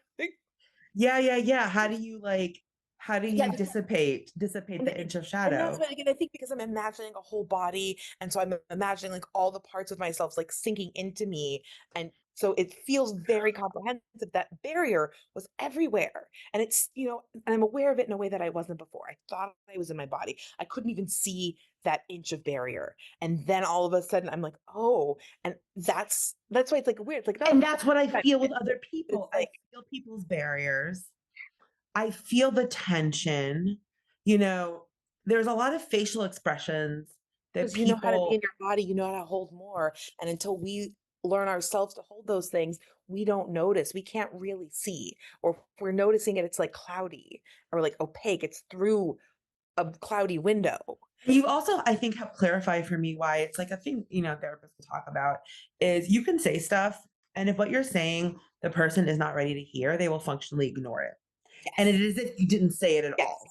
Yeah, yeah, yeah. How do Yeah, you dissipate And, the inch of and that's shadow? what again, I think because I'm imagining a whole body, and so I'm imagining like all the parts of myself like sinking into me and So it feels very comprehensive. That barrier was everywhere. And it's, and I'm aware of it in a way that I wasn't before. I thought I was in my body. I couldn't even see that inch of barrier. And then all of a sudden I'm like, oh, and that's why it's like weird. It's like, not And that's what I but feel with other people. it's I like, feel people's barriers. I feel the tension. You know, there's a lot of facial expressions that because you know how to be in people, your body, you know how to hold more. And until we learn ourselves to hold those things, we don't notice. We can't really see. Or if we're noticing it, it's like cloudy or like opaque. It's through a cloudy window. you also, I think, have clarified for me why it's like a thing, therapists will talk about is you can say stuff. And if what you're saying, the person is not ready to hear, they will functionally ignore it. And Yes. it is if you didn't say it at Yes. all.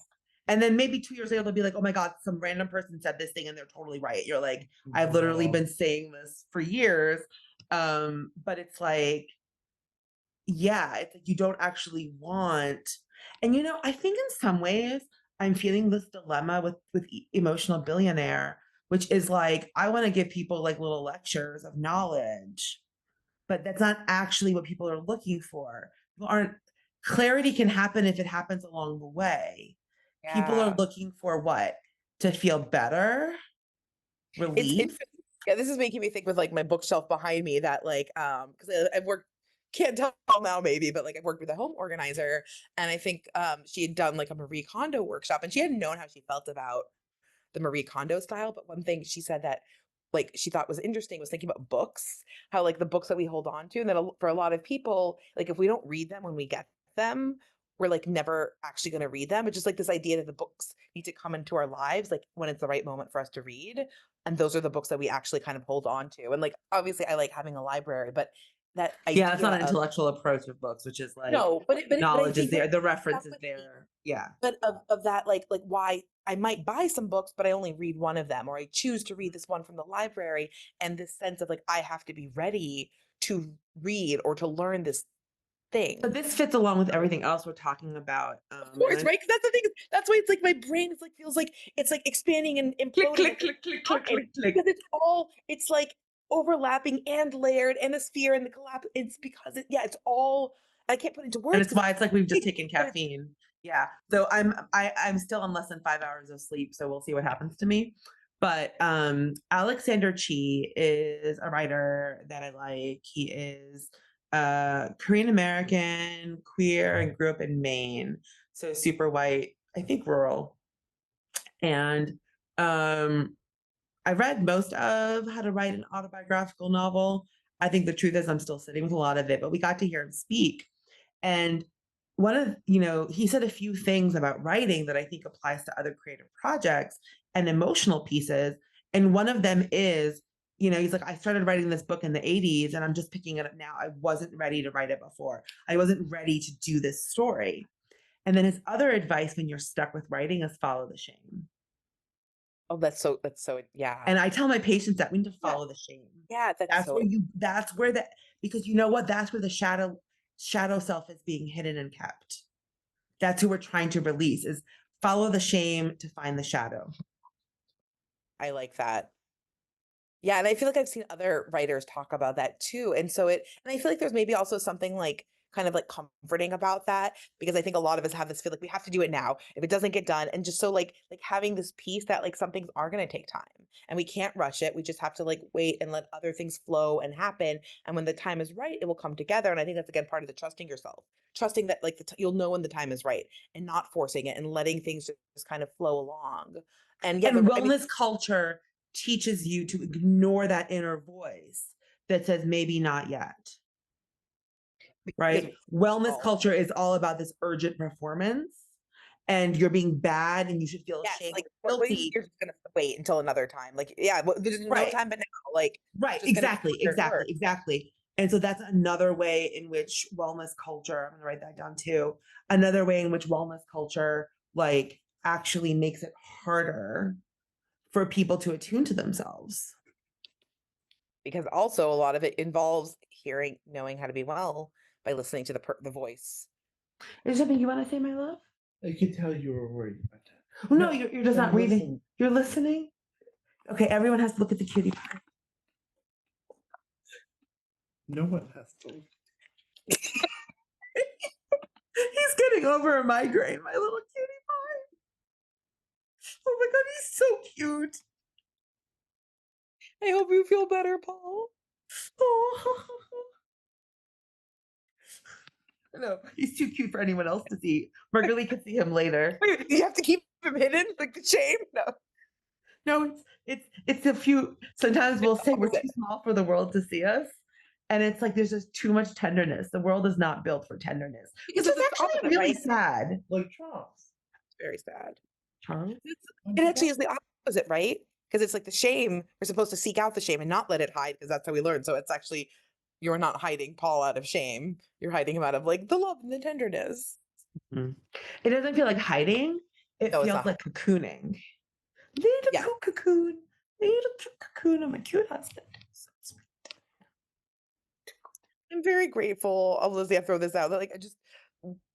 And then maybe 2 years later, they'll be like, oh my God, some random person said this thing and they're totally right. You're like, I've literally Wow. been saying this for years. But it's like, yeah, it's like you don't actually want. And I think in some ways I'm feeling this dilemma with emotional billionaire, which is like I want to give people like little lectures of knowledge, but that's not actually what people are looking for. People aren't clarity can happen if it happens along the way. People are Yeah. looking for what? To feel better, It's relief. yeah, this is making me think with like my bookshelf behind me that like because I've worked, can't tell now maybe, but like I've worked with a home organizer, and I think she had done like a Marie Kondo workshop, and she hadn't known how she felt about the Marie Kondo style. But one thing she said that like she thought was interesting was thinking about books, how like the books that we hold on to, and that for a lot of people, like if we don't read them when we get them, we're like never actually going to read them. It's just like this idea that the books need to come into our lives like when it's the right moment for us to read. And those are the books that we actually kind of hold on to. And like obviously I like having a library, but that Yeah, it's not idea an of intellectual approach with books, which is like no, but I knowledge is think there, the that reference is would be there. Yeah. but of that like why I might buy some books but I only read one of them, or I choose to read this one from the library, and this sense of like I have to be ready to read or to learn this thing. But this fits along with everything else we're talking about. Of course, right? Because that's the thing. That's why it's like my brain is like feels like it's like expanding and Click, imploding click, at the click, click, same click, time, click, click. because it's like overlapping and layered and the sphere and the collapse. It's because it's all I can't put into And words it's why it's like we've just it's taken but it's caffeine. Yeah. So I'm still on less than 5 hours of sleep, so we'll see what happens to me. But Alexander Chi is a writer that I like. He is Korean American, queer, and grew up in Maine. So super white, I think rural. And I read most of How to Write an Autobiographical Novel. I think the truth is I'm still sitting with a lot of it, but we got to hear him speak. And one of, he said a few things about writing that I think applies to other creative projects and emotional pieces. And one of them is, he's like, I started writing this book in the 80s and I'm just picking it up now. I wasn't ready to write it before. I wasn't ready to do this story. And then his other advice when you're stuck with writing is follow the shame. oh that's so yeah. And I tell my patients that we need to Yeah. follow the shame. Yeah, That's where because you know what? That's where the shadow self is being hidden and kept. That's who we're trying to release is follow the shame to find the shadow. I like that. Yeah, and I feel like I've seen other writers talk about that too. And I feel like there's maybe also something like kind of like comforting about that, because I think a lot of us have this feel like we have to do it now if it doesn't get done. And just so like having this piece that like some things are going to take time and we can't rush it. We just have to like wait and let other things flow and happen. And when the time is right, it will come together. And I think that's again part of the trusting yourself, trusting that like you'll know when the time is right and not forcing it and letting things just kind of flow along. And yeah, And wellness culture teaches you to ignore that inner voice that says maybe not yet. Right? Wellness culture is all about this urgent performance and you're being bad and you should feel yes, ashamed like or what guilty. you're just gonna wait until another time. Like, yeah, there's no Right. time but now. Like, Right. just gonna Exactly. And so that's another way in which wellness culture, I'm going to write that down too. Another way in which wellness culture like actually makes it harder for people to attune to themselves. because also a lot of it involves knowing how to be well by listening to the voice. Is there something you want to say, my love? I could tell you were worried about that. No, you're just not reading. Listen. You're listening. Okay, everyone has to look at the cutie pie. No one has to. He's getting over a migraine, my little cutie pie. Oh my god, he's so cute. I hope you feel better, Paul. Oh. No, he's too cute for anyone else to see. Marguerite could see him later. Wait, you have to keep him hidden, like the shame. No, No, it's a few. Sometimes we'll say we're too small for the world to see us, and it's like there's just too much tenderness. The world is not built for tenderness. because This is it's the actually opposite, really right? sad. Like Charles. Very sad. Charles? It actually is the opposite, right? Because it's like the shame. We're supposed to seek out the shame and not let it hide, because that's how we learn. So it's actually you're not hiding Paul out of shame. You're hiding him out of like the love and the tenderness. It doesn't feel like hiding. It No, it's feels not. like cocooning. Little Yeah. cocoon, little cocoon of my cute husband. So sweet. I'm very grateful. Lizzie, I throw this out. That like I just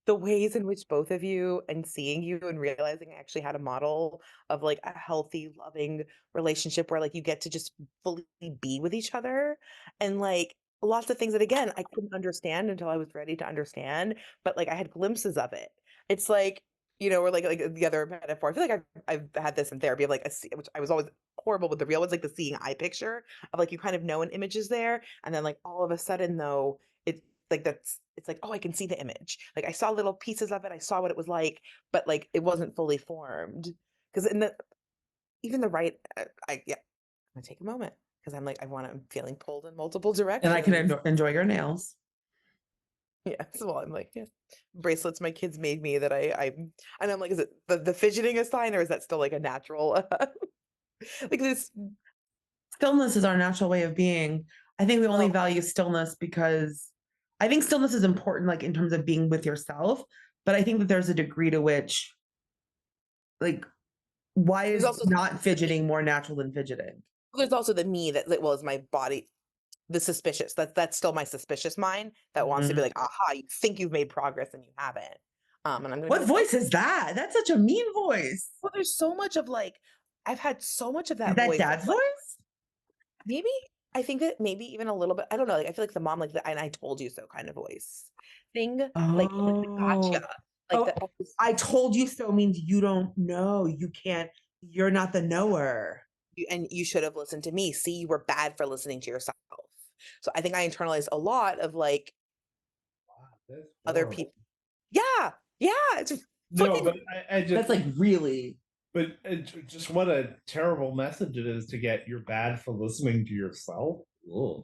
the ways in which both of you and seeing you and realizing I actually had a model of like a healthy, loving relationship where like you get to just fully be with each other and like lots of things that again I couldn't understand until I was ready to understand, but like I had glimpses of it. It's like, you know, or like the other metaphor. I feel like I've had this in therapy of like which I was always horrible with the real ones, like the seeing eye picture of like you kind of know an image is there, and then like all of a sudden though it like it's like, oh, I can see the image. Like I saw little pieces of it, I saw what it was like, but like it wasn't fully formed. Because in the even the right, yeah, I'm gonna take a moment because I'm feeling pulled in multiple directions. And I can enjoy your nails. Yeah, so I'm like, yeah, bracelets my kids made me that and I'm like, is it the fidgeting a sign or is that still like a natural like this? Stillness is our natural way of being. I think we only Well, value stillness because I think stillness is important, like in terms of being with yourself. But I think that there's a degree to which, like, why there's is also not fidgeting more natural than fidgeting? there's also the me that like, well, is my body the suspicious that's still my suspicious mind that wants to be Mhm. like, aha, you think you've made progress and you haven't. And I'm gonna be What like, voice oh, is that? That's such a mean voice. well, there's so much of like I've had so much of Is that that voice of, dad's like, voice? maybe I think that maybe even a little bit, I don't know, like I feel like the mom like the and I told you so kind of voice thing, like the Oh, gotcha, like oh, the I told you so means you don't know. You can't, you're not the knower. and you should have listened to me. See, you were bad for listening to yourself. So I think I internalized a lot of like Wow, that's other horrible. people. Yeah, yeah, it's No, fucking but I just That's like really. but just what a terrible message it is to get. You're bad for listening to yourself. Ugh.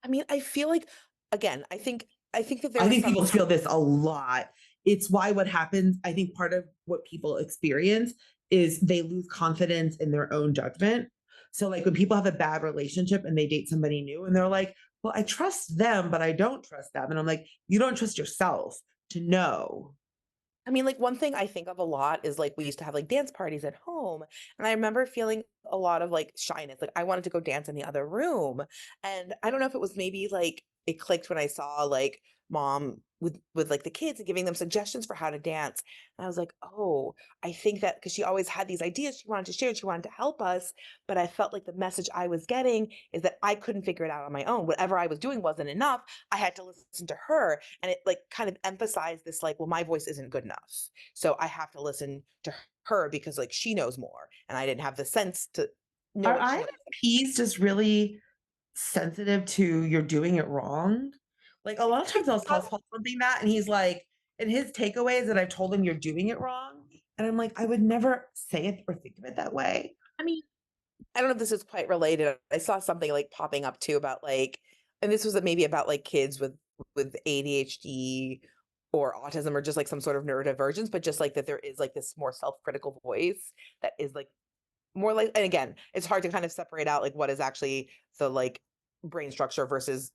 I mean, I feel like again, I think that there I are think some people feel this a lot. It's why what happens, I think part of what people experience is they lose confidence in their own judgment. So, like when people have a bad relationship and they date somebody new and they're like, well, I trust them, but I don't trust them. And I'm like, you don't trust yourself to know. I mean, like one thing I think of a lot is like we used to have like dance parties at home, and I remember feeling a lot of like shyness. Like I wanted to go dance in the other room, and I don't know if it was maybe like it clicked when I saw like mom with like the kids and giving them suggestions for how to dance. And I was like, oh, I think that because she always had these ideas she wanted to share, and she wanted to help us, but I felt like the message I was getting is that I couldn't figure it out on my own. Whatever I was doing wasn't enough. I had to listen to her, and it like kind of emphasized this like, well, my voice isn't good enough, so I have to listen to her because like she knows more and I didn't have the sense to know Are what she knows. INFPs just really sensitive to you're doing it wrong? Like a lot of times I'll tell Paul something that, and he's like, and his takeaway is that I've told him you're doing it wrong. And I'm like, I would never say it or think of it that way. I mean, I don't know if this is quite related. I saw something like popping up too about like, and this was maybe about like kids with ADHD or autism or just like some sort of neurodivergence, but just like that there is like this more self-critical voice that is like more like, and again, it's hard to kind of separate out like what is actually the like brain structure versus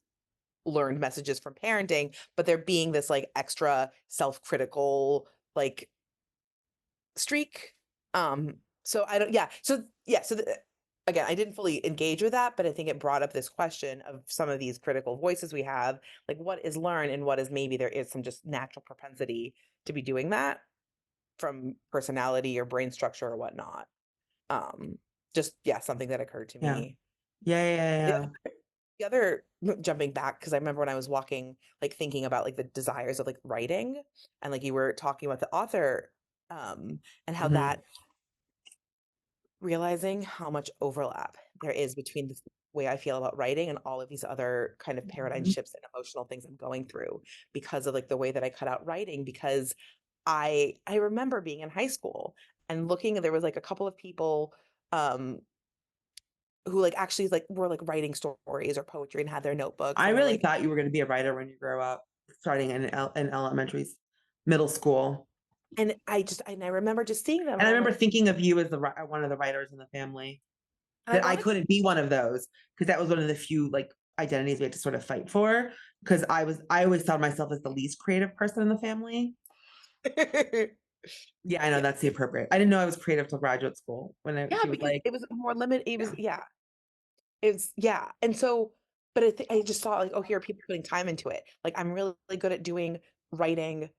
learned messages from parenting, but there being this like extra self-critical like streak. So I don't, yeah. So yeah. So again, I didn't fully engage with that, but I think it brought up this question of some of these critical voices we have, like what is learned and what is maybe there is some just natural propensity to be doing that from personality or brain structure or whatnot. Um, just yeah, something that occurred to Yeah. me. Yeah. Yeah. the other jumping back, because I remember when I was walking, like thinking about like the desires of like writing, and like you were talking about the author, and how Mhm. that realizing how much overlap there is between the way I feel about writing and all of these other kind of paradigm Mhm. shifts and emotional things I'm going through because of like the way that I cut out writing. Because I remember being in high school and looking, there was like a couple of people um who like actually like were like writing stories or poetry and had their notebooks I and were really like, thought you were going to be a writer when you grow up, starting in elementary, middle school. and I remember just seeing them And and I I'm remember like, thinking of you as one of the writers in the family. and I That I wanted couldn't be one of those because that was one of the few like identities we had to sort of fight for. Because I always thought myself as the least creative person in the family. to. Yeah, I know Yeah. that's the appropriate. I didn't know I was creative till graduate school Yeah, she was because like, it was more limited. It was, yeah. yeah. It's yeah. And so, but I just saw like, oh, here are people putting time into it. Like I'm really, really good at doing writing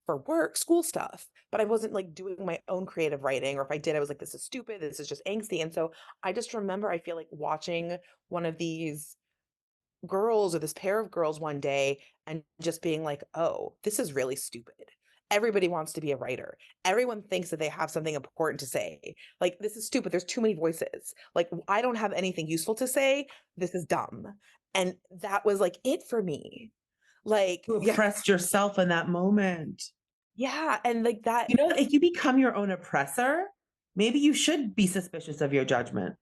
for work, school stuff, but I wasn't like doing my own creative writing. Or if I did, I was like, this is stupid. This is just angsty. And so I just remember, I feel like watching one of these girls or this pair of girls one day and just being like, oh, this is really stupid. Everybody wants to be a writer. Everyone thinks that they have something important to say. Like, this is stupid. There's too many voices. Like, I don't have anything useful to say. This is dumb. And that was like it for me. Like, You yeah, oppressed yourself in that moment. yeah. And like that, You know, if you become your own oppressor, maybe you should be suspicious of your judgment.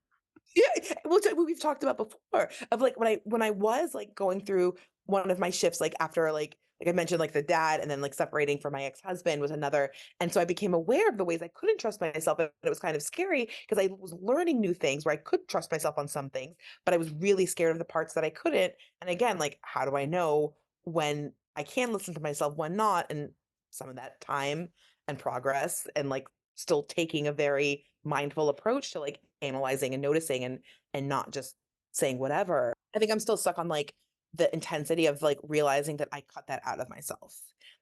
yeah, well, we've talked about before of like when I was like going through one of my shifts, like after like I mentioned, like the dad, and then like separating from my ex-husband was another, and so I became aware of the ways I couldn't trust myself, and it was kind of scary because I was learning new things where I could trust myself on some things, but I was really scared of the parts that I couldn't. And again, like how do I know when I can listen to myself, when not? And some of that time and progress and like still taking a very mindful approach to like analyzing and noticing and not just saying whatever. I think I'm still stuck on like the intensity of like realizing that I cut that out of myself.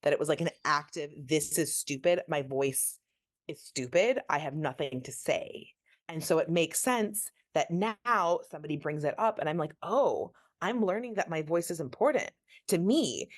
That it was like an active, this is stupid. My voice is stupid. I have nothing to say. And so it makes sense that now somebody brings it up and I'm like, oh, I'm learning that my voice is important to me.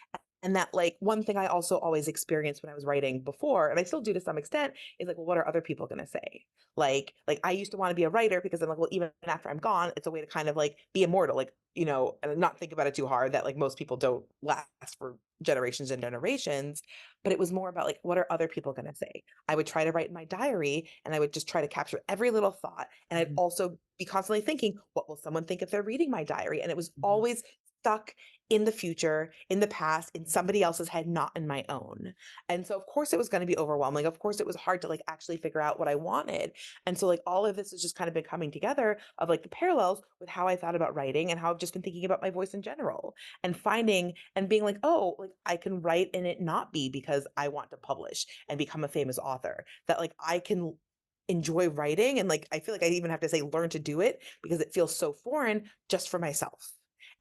And that like one thing I also always experienced when I was writing before, and I still do to some extent, is like, well, what are other people going to say? Like I used to want to be a writer because I'm like, well, even after I'm gone, it's a way to kind of like be immortal, like, you know, and not think about it too hard that like most people don't last for generations and generations. But it was more about like, what are other people going to say? I would try to write in my diary and I would just try to capture every little thought. And I'd also be constantly thinking, what will someone think if they're reading my diary? And it was always stuck in the future, in the past, in somebody else's head, not in my own. And so of course it was going to be overwhelming. Of course it was hard to like actually figure out what I wanted. And so like all of this has just kind of been coming together of like the parallels with how I thought about writing and how I've just been thinking about my voice in general and finding and being like, oh, like I can write and it not be because I want to publish and become a famous author. That like I can enjoy writing and like I feel like I even have to say learn to do it because it feels so foreign just for myself.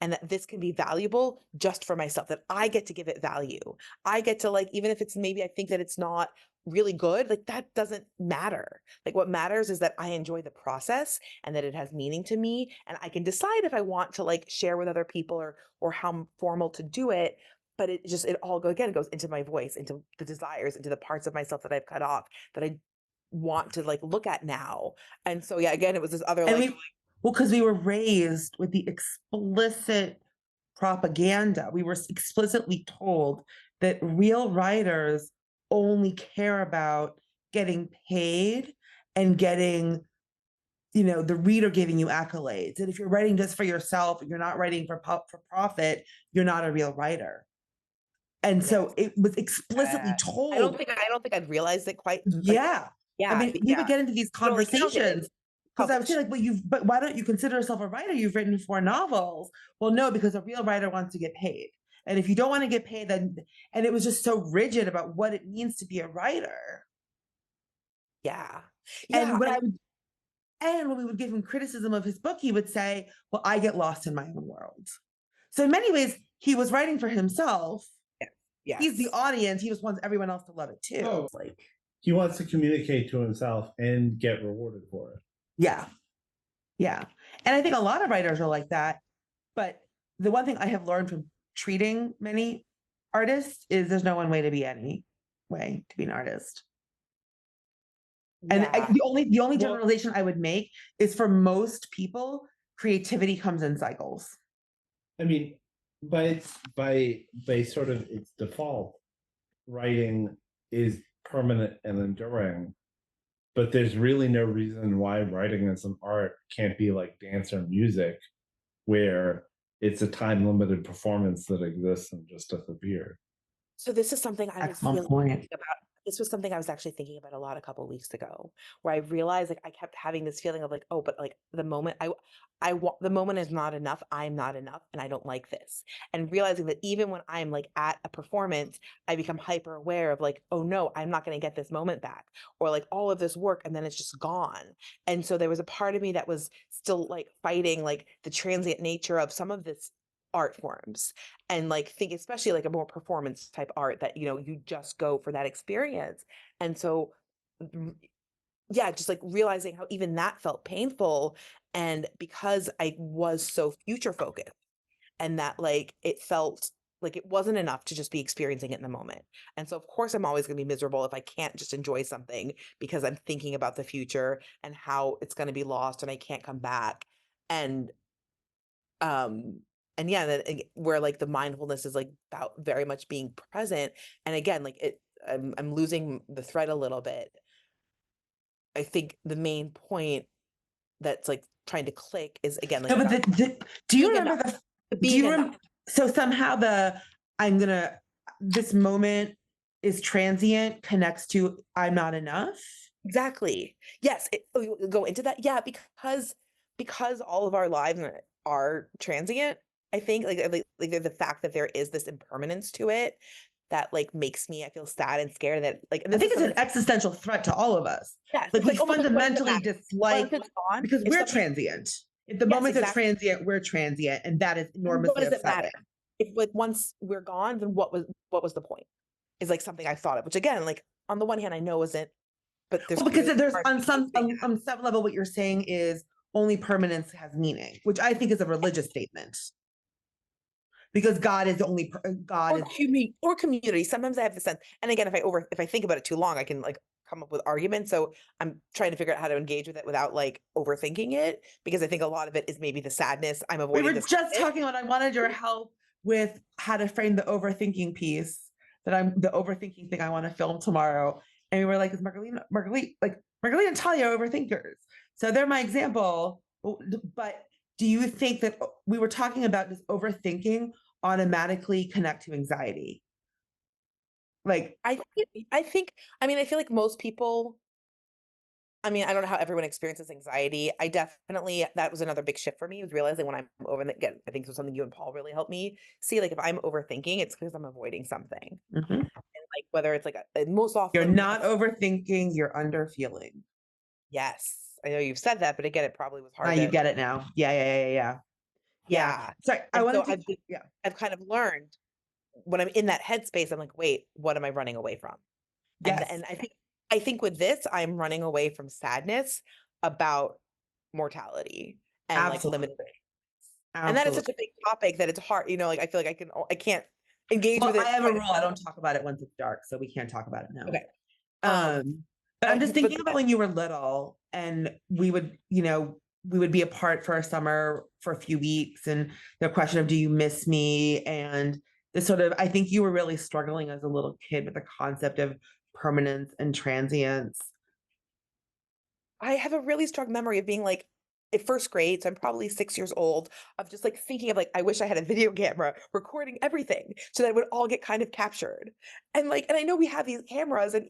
And that this can be valuable just for myself, that I get to give it value. I get to like, even if it's maybe I think that it's not really good, like that doesn't matter. Like what matters is that I enjoy the process and that it has meaning to me. And I can decide if I want to like share with other people or how formal to do it. But it all goes into my voice, into the desires, into the parts of myself that I've cut off that I want to like look at now. And so yeah, again, it was this other And like, well, because we were raised with the explicit propaganda. We were explicitly told that real writers only care about getting paid and getting, the reader giving you accolades. And if you're writing just for yourself, you're not writing for profit, you're not a real writer. And so yes. it was explicitly told. I don't think I'd realized it quite like Yeah. I yeah, mean, we would yeah. get into these It only counted conversations because I would say, published. like, but why don't you consider yourself a writer? You've written 4 novels. Well, no, because a real writer wants to get paid. And if you don't want to get paid, then, and it was just so rigid about what it means to be a writer. Yeah. And Yeah. when we would give him criticism of his book, he would say, well, I get lost in my own world. So in many ways, he was writing for himself. He's the Yes. audience. He just wants everyone else to love it too. Oh, like he wants to communicate to himself and get rewarded for it. Yeah. Yeah. And I think a lot of writers are like that. But the one thing I have learned from treating many artists is there's no one way to be any way to be an artist. And Yeah. the only Well- generalization I would make is for most people, creativity comes in cycles. I mean, by sort of its default, writing is permanent and enduring. But there's really no reason why writing as an art can't be like dance or music, where it's a time limited performance that exists and just disappears. So this is something I was Excellent really point. thinking about. This was something I was actually thinking about a lot a couple of weeks ago, where I realized like I kept having this feeling of like, oh, but like the moment I want the moment is not enough. I'm not enough, and I don't like this. And realizing that even when I'm like at a performance, I become hyper aware of like, oh no, I'm not going to get this moment back, or like all of this work and then it's just gone. And so there was a part of me that was still like fighting like the transient nature of some of this art forms, and like think especially like a more performance type art that you just go for that experience. And so yeah, just like realizing how even that felt painful, and because I was so future focused, and that like it felt like it wasn't enough to just be experiencing it in the moment. And so of course I'm always going to be miserable if I can't just enjoy something because I'm thinking about the future and how it's going to be lost and I can't come back. And um and yeah, where like the mindfulness is like about very much being present. And again, like I'm losing the thread a little bit. I think the main point that's like trying to click is again like No, but do you being remember enough. the Being do you enough. so somehow this moment is transient connects to I'm not enough? Exactly. Yes, go into that. Yeah, because all of our lives are transient. I think like the fact that there is this impermanence to it that like makes me I feel sad and scared that like and I this think is it's an something existential threat to all of us. yes, Like it's we like almost like what does it fundamentally matter? dislike Once it's gone, because if we're something transient. If the yes, moments are exactly. transient, we're transient, and that is And what enormously does it matter? upsetting. If like once we're gone, then what was the point? Is like something I've thought of, which again, like on the one hand, I know isn't, but there's Well, because clearly there's parts of it being on some level, what you're saying is only permanence has meaning, which I think is a religious statement. Because God is the only God is or community. Sometimes I have the sense, and again, if I think about it too long, I can like come up with arguments. So I'm trying to figure out how to engage with it without like overthinking it, because I think a lot of it is maybe the sadness. I'm we avoiding were this. just talking about I wanted your help with how to frame the overthinking piece that I'm the overthinking thing I want to film tomorrow. And we were like, is Margarita and Talia are overthinkers? So they're my example. But do you think that we were talking about does overthinking automatically connect to anxiety? Like I mean, I feel like most people. I mean, I don't know how everyone experiences anxiety. I definitely, that was another big shift for me, was realizing when I'm again, I think it was something you and Paul really helped me see. Like if I'm overthinking, it's because I'm avoiding something. mhm. And like whether it's like and most often You're not overthinking, you're under feeling. yes. I know you've said that, but again, it probably was Now hard you to get it now. Yeah. yeah. Sorry, I And so wanted to yeah. I've kind of learned when I'm in that headspace, I'm like, wait, what am I running away from? Yes. And I think with this, I'm running away from sadness about mortality and like Absolutely. limited. And that is such a big topic that it's hard, like I feel like I can't engage Well, with it. I have a rule. I don't talk about it once it's dark, so we can't talk about it now. Okay. But I'm just but thinking about when you were little and we would be apart for a summer for a few weeks and the question of do you miss me? And this sort of I think you were really struggling as a little kid with the concept of permanence and transience. I have a really strong memory of being like in first grade, so I'm probably 6 years old, of just like thinking of like, I wish I had a video camera recording everything so that it would all get kind of captured. And like, and I know we have these cameras and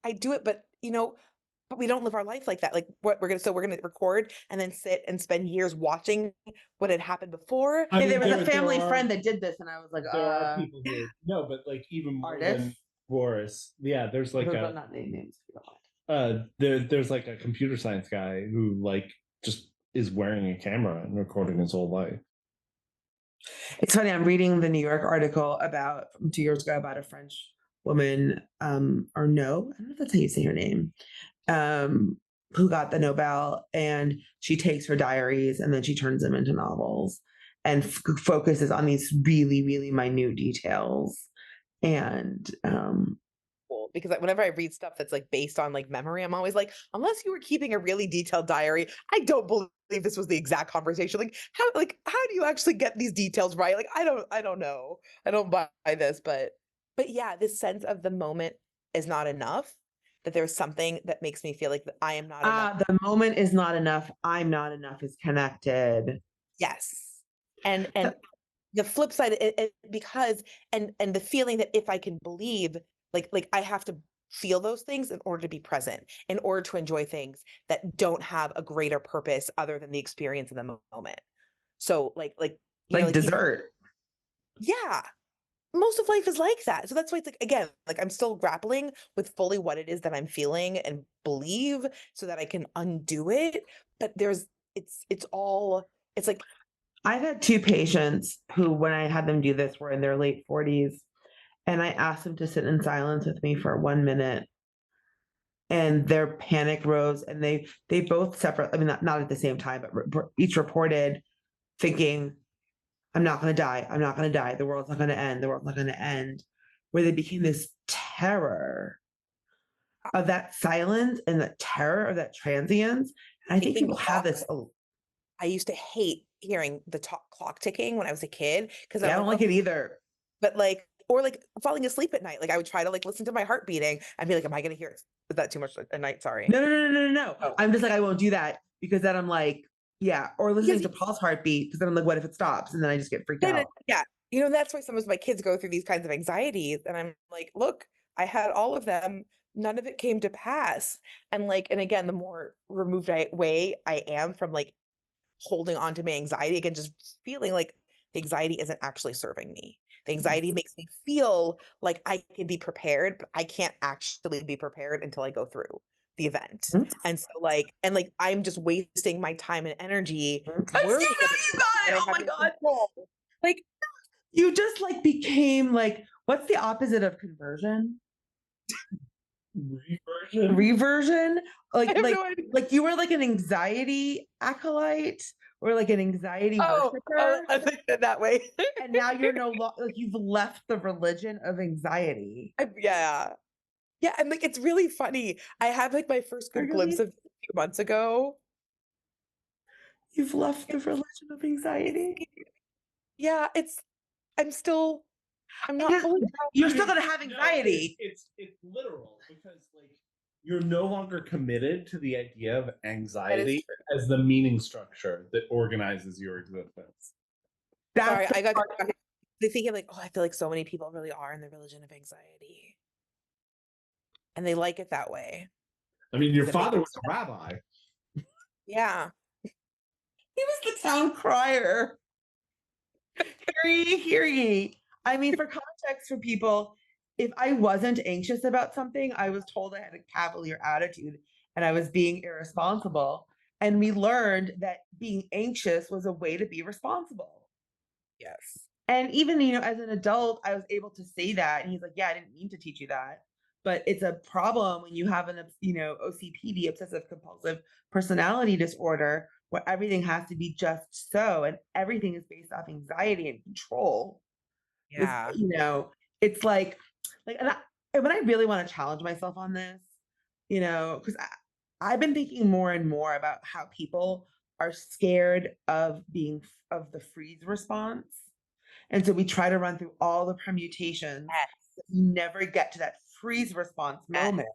I do it, but but we don't live our life like that. Like what we're gonna record and then sit and spend years watching what had happened before. I Yeah, there mean, was a family friend that did this, and I was like, there are people who no, but like even more than artists. Boris. Yeah, there's like Those are a not names. If you don't mind. there's like a computer science guy who like just is wearing a camera and recording his whole life. It's funny. I'm reading the New York article about from 2 years ago about a French woman, or no, I don't know if that's how you say her name, who got the Nobel, and she takes her diaries and then she turns them into novels. and focuses on these really, really minute details. And Cool, because like, whenever I read stuff that's like based on like memory, I'm always like, unless you were keeping a really detailed diary, I don't believe this was the exact conversation. Like how do you actually get these details right? Like I don't know. I don't buy this, but yeah, this sense of the moment is not enough. That there's something that makes me feel like that I am not enough. the moment is not enough. I'm not enough is connected. Yes. And the flip side because and the feeling that if I can believe like I have to feel those things in order to be present, in order to enjoy things that don't have a greater purpose other than the experience in the moment. So like you know Like like even dessert. yeah, most of life is like that. So that's why it's like again, like I'm still grappling with fully what it is that I'm feeling and believe so that I can undo it. But it's all it's like I've had two patients who, when I had them do this, were in their late 40s. And I asked them to sit in silence with me for 1 minute. And their panic rose, and they both separate. I mean, not at the same time, but each reported thinking, "I'm not going to die. I'm not going to die. The world's not going to end. The world's not going to end." Where they became this terror of that silence and the terror of that transience. And I think ticking people have clock. this. I used to hate hearing the clock ticking when I was a kid because Yeah, I'm I don't like, like it either. but like, or like falling asleep at night. Like I would try to like listen to my heart beating and be like, am I going to hear it? Is that too much at night? Sorry. No, no, no, no, no, no. Oh. I'm just like, I won't do that because then I'm like, yeah, or listening to Paul's heartbeat because then I'm like, what if it stops? And then I just get freaked out. Yeah. You know, that's why some of my kids go through these kinds of anxieties. And I'm like, look, I had all of them. None of it came to pass. And like, and again, the more removed way I am from like holding on to my anxiety, again, just feeling like the anxiety isn't actually serving me. The anxiety makes me feel like I can be prepared, but I can't actually be prepared until I go through the event. Mhm. And so like, and like I'm just wasting my time and energy I worrying see, you got it. Oh my God. control. Like You just like became like, what's the opposite of conversion? Reversion. Reversion? I Like, have like, no idea. like you were like an anxiety acolyte or like an anxiety Oh, worshiper. I think that way. And now you're no longer like you've left the religion of anxiety. Yeah. Yeah, and like it's really funny. I had like my first good glimpse Really? of it a few months ago. You've left the religion of anxiety. Yeah, I'm not You're, fully you're still gonna have anxiety. It's literal because like you're no longer committed to the idea of anxiety as the meaning structure that organizes your existence. sorry, That's I got thinking like, oh, I feel like so many people really are in the religion of anxiety. And they like it that way. I mean, your Does it make father was sense? a rabbi. Yeah. he was the town crier. Hear ye. I mean, for context for people, if I wasn't anxious about something, I was told I had a cavalier attitude and I was being irresponsible. And we learned that being anxious was a way to be responsible. Yes. And even, as an adult, I was able to say that. And he's like, yeah, I didn't mean to teach you that. But it's a problem when you have an, OCPD, obsessive compulsive personality disorder, where everything has to be just so, and everything is based off anxiety and control. Yeah. It's and when I really want to challenge myself on this, because I've been thinking more and more about how people are scared of of the freeze response. And so we try to run through all the permutations. Yes. You never get to that freeze response Yes. moment.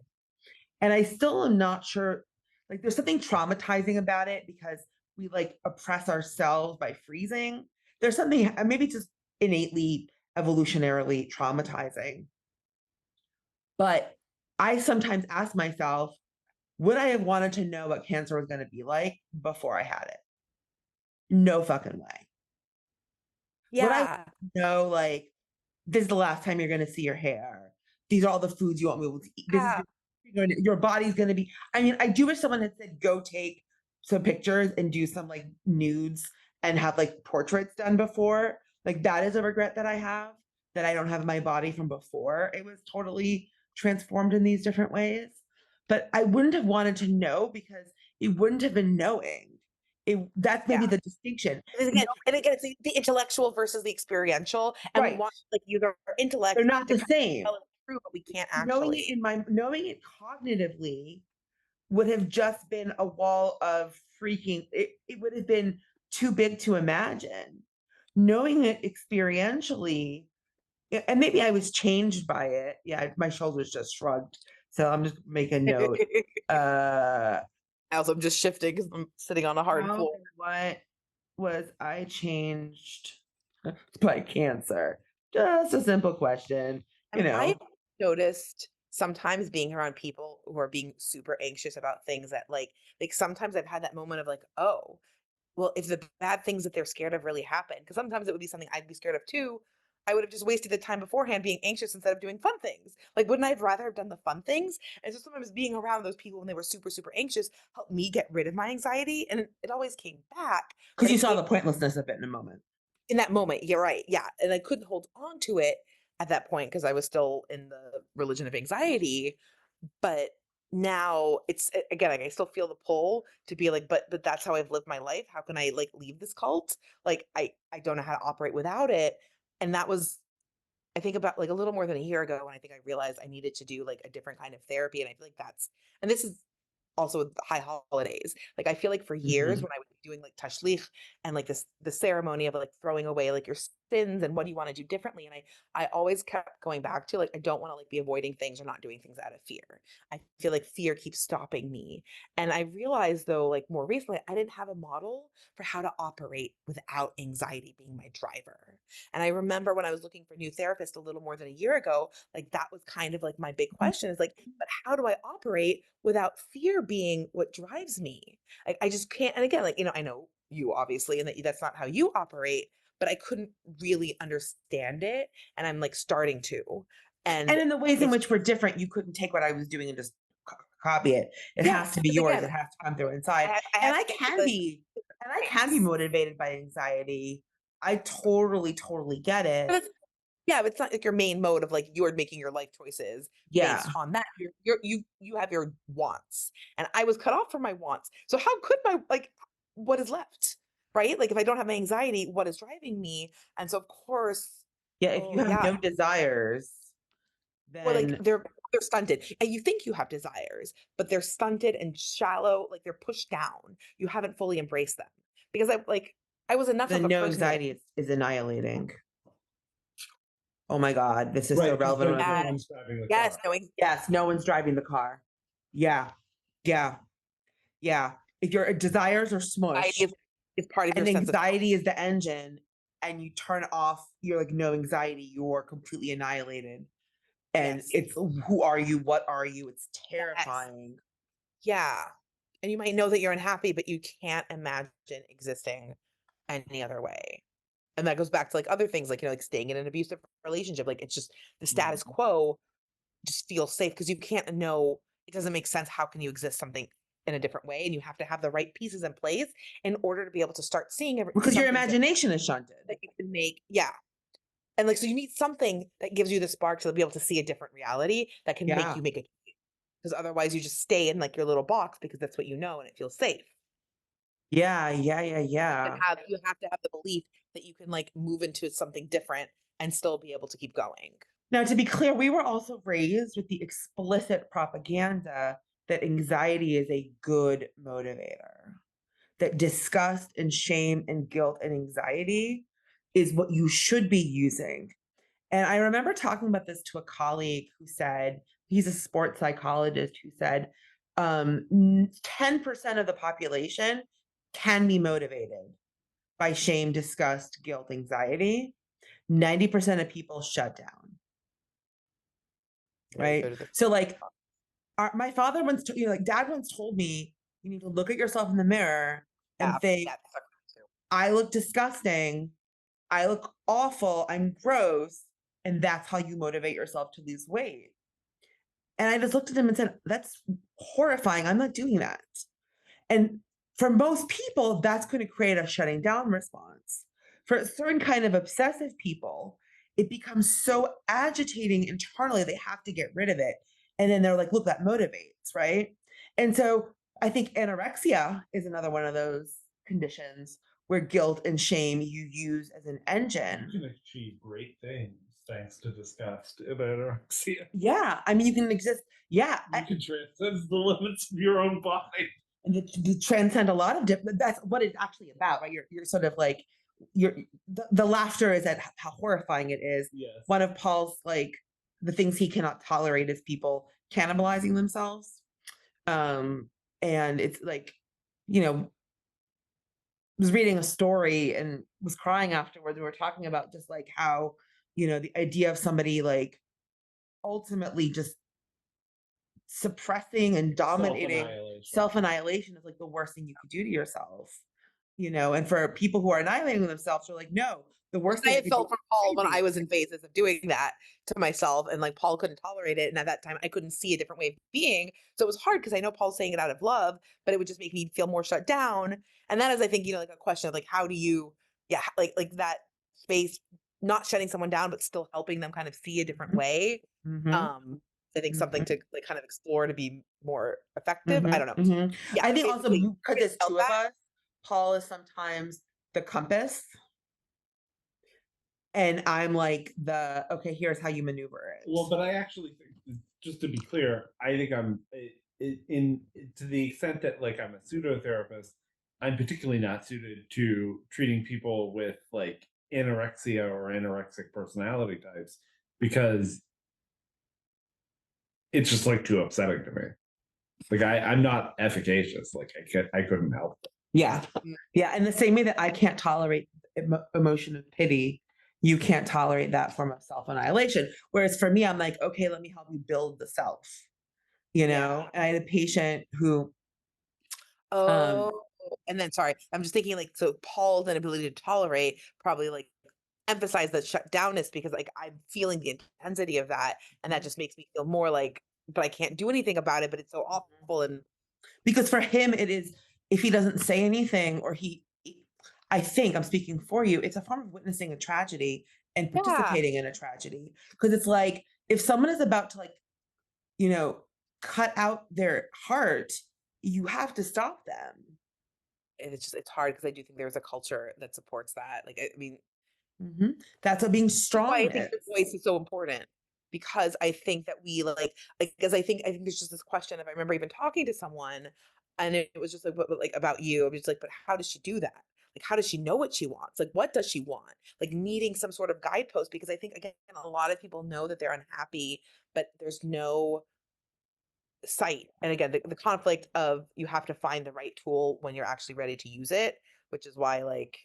And I still am not sure, like there's something traumatizing about it because we like oppress ourselves by freezing. There's something maybe just innately evolutionarily traumatizing. But I sometimes ask myself, would I have wanted to know what cancer was going to be like before I had it? No fucking way. Would I Yeah. know, like, this is the last time you're going to see your hair? These are all the foods you won't be able to eat. This is your body's going to be. I mean, I do wish someone had said, go take some pictures and do some like nudes and have like portraits done before. Like, that is a regret that I have, that I don't have my body from before it was totally transformed in these different ways. But I wouldn't have wanted to know because it wouldn't have been knowing. That's maybe Yeah. the distinction. And again, it's the intellectual versus the experiential, and we Right. want like use our intellect They're not to the kind of same. tell it true, but we can't Knowing actually. it knowing it cognitively would have just been a wall of freaking, it would have been too big to imagine. Knowing it experientially, and maybe I was changed by it. Yeah, my shoulders just shrugged. So I'm just making a note. Also, I'm just shifting because I'm sitting on a hard How floor. and what was I changed by cancer? Just a simple question, you And I know. noticed sometimes being around people who are being super anxious about things that like sometimes I've had that moment of like, oh, well, if the bad things that they're scared of really happen, because sometimes it would be something I'd be scared of too, I would have just wasted the time beforehand being anxious instead of doing fun things. Like, wouldn't I have rather have done the fun things? And so sometimes being around those people when they were super, super anxious helped me get rid of my anxiety. And it always came back, Because but you it saw came the pointlessness of it in a moment. in that moment. You're right. Yeah. And I couldn't hold on to it at that point because I was still in the religion of anxiety. But now it's again, like I still feel the pull to be like, but that's how I've lived my life. How can I like leave this cult? Like I don't know how to operate without it. And that was I think about like a little more than a year ago when I think I realized I needed to do like a different kind of therapy. And I feel like and this is also with the high holidays. Like I feel like for years Mhm. when I was doing like tashlich and like the ceremony of like throwing away like your sins and what do you want to do differently. And I always kept going back to like I don't want to like be avoiding things or not doing things out of fear. I feel like fear keeps stopping me. And I realized though, like more recently, I didn't have a model for how to operate without anxiety being my driver. And I remember when I was looking for a new therapist a little more than a year ago, like that was kind of like my big question is like, but how do I operate without fear being what drives me? Like I just can't. And again, like, you know, I know you obviously, and that's not how you operate, but I couldn't really understand it. And I'm like starting to. And And in the ways in it's which we're different, you couldn't take what I was doing and just copy it. It has yes, to be because yours. again, It has to come through inside. I And had I to make can the be, and I can be choice. motivated by anxiety. I totally, totally get it. But yeah, but it's not like your main mode of like you're making your life choices based Yeah. on that. You have your wants, and I was cut off from my wants. So how could my like what is left, right? Like if I don't have my anxiety, what is driving me? And so of course, Yeah. If you oh have yeah, no desires, or like then they're stunted, and you think you have desires, but they're stunted and shallow, like they're pushed down. You haven't fully embraced them because I was enough of a no person that anxiety is annihilating. Oh my God. This is so Right, because relevant. no yes, one's driving the yes, car. knowing Yes. No one's driving the car. Yeah. Yeah. Yeah. If your desires are anxiety smushed, is part of your and sense of self. anxiety is the engine, and you turn off, you're like no anxiety, you're completely annihilated. And Yes. it's who are you? What are you? It's Yes. terrifying. Yeah. And you might know that you're unhappy, but you can't imagine existing any other way. And that goes back to like other things, like, you know, like staying in an abusive relationship. Like it's just the status Mhm. quo just feels safe because you can't know it doesn't make sense. How can you exist something in a different way? And you have to have the right pieces in place in order to be able to start seeing Because your something different imagination is shunted. that you can make. Yeah. And like, so you need something that gives you the spark to be able to see a different reality that can make Yeah. you make a because otherwise you just stay in like your little box because that's what you know and it feels safe. Yeah. Yeah. Yeah. And Yeah. you have to have the belief that you can like move into something different and still be able to keep going. Now, to be clear, we were also raised with the explicit propaganda that anxiety is a good motivator, that disgust and shame and guilt and anxiety is what you should be using. And I remember talking about this to a colleague who said, he's a sports psychologist who said, 10% of the population can be motivated by shame, disgust, guilt, anxiety. 90% of people shut down, Very right? good. So, like, my father once, like, dad once told me, you need to look at yourself in the mirror and Yeah, think, yeah, that's too. I look disgusting. I look awful. I'm gross. And that's how you motivate yourself to lose weight. And I just looked at him and said, that's horrifying. I'm not doing that. And for most people, that's going to create a shutting down response. For a certain kind of obsessive people, it becomes so agitating internally, they have to get rid of it. And then they're like, look, that motivates, right? And so I think anorexia is another one of those conditions where guilt and shame you use as an engine. You can achieve great things thanks to disgust and anorexia. Yeah, I mean, you can exist. Yeah, You can transcend the limits of your own body. and to transcend a lot of different. That's what it's actually about, right? You're sort of like the laughter is at how horrifying it is. Yes. One of Paul's like the things he cannot tolerate is people cannibalizing themselves. And it's like, you know, was reading a story and was crying afterwards. We were talking about just like how, you know, the idea of somebody like ultimately just suppressing and dominating self-annihilation is like the worst thing you could do to yourself, you know. And for people who are annihilating themselves, are like, no, the worst I thing had felt for Paul when I was in phases of doing that to myself, and like Paul couldn't tolerate it, and at that time I couldn't see a different way of being, so it was hard because I know Paul's saying it out of love, but it would just make me feel more shut down. And that is, I think, you know, like a question of like, how do you, yeah, like that space, not shutting someone down but still helping them kind of see a different way. I think something to like kind of explore to be more effective. I don't know. Yeah, I think also basically, because there's felt two of that. us, Paul is sometimes the compass, and I'm like the okay, here's how you maneuver it. Well, but I actually think, just to be clear, I think I'm in to the extent that like I'm a pseudotherapist, I'm particularly not suited to treating people with like anorexia or anorexic personality types because it's just like too upsetting to me. Like I'm not efficacious. Like I couldn't help it. Yeah. Yeah. In the same way that I can't tolerate emotion of pity, you can't tolerate that form of self-annihilation. Whereas for me, I'm like, okay, let me help you build the self, you know? And I had a patient who, And then sorry, I'm just thinking like, so Paul's inability to tolerate probably like emphasize the shutdownness because like I'm feeling the intensity of that, and that just makes me feel more like, but I can't do anything about it, but it's so awful. And because for him, it is, if he doesn't say anything or I think I'm speaking for you, it's a form of witnessing a tragedy and participating in a tragedy. Because it's like, if someone is about to like, you know, cut out their heart, you have to stop them. and it's hard because I do think there's a culture that supports that. Like, I mean, that's what being why strong I think is. your voice is so important, because I think that we like because I think there's just this question of, I remember even talking to someone and it was just like, but like about you, I was like, but how does she do that? Like, how does she know what she wants? Like, what does she want? Like, needing some sort of guidepost, because I think, again, a lot of people know that they're unhappy, but there's no sight. And again, the conflict of, you have to find the right tool when you're actually ready to use it, which is why like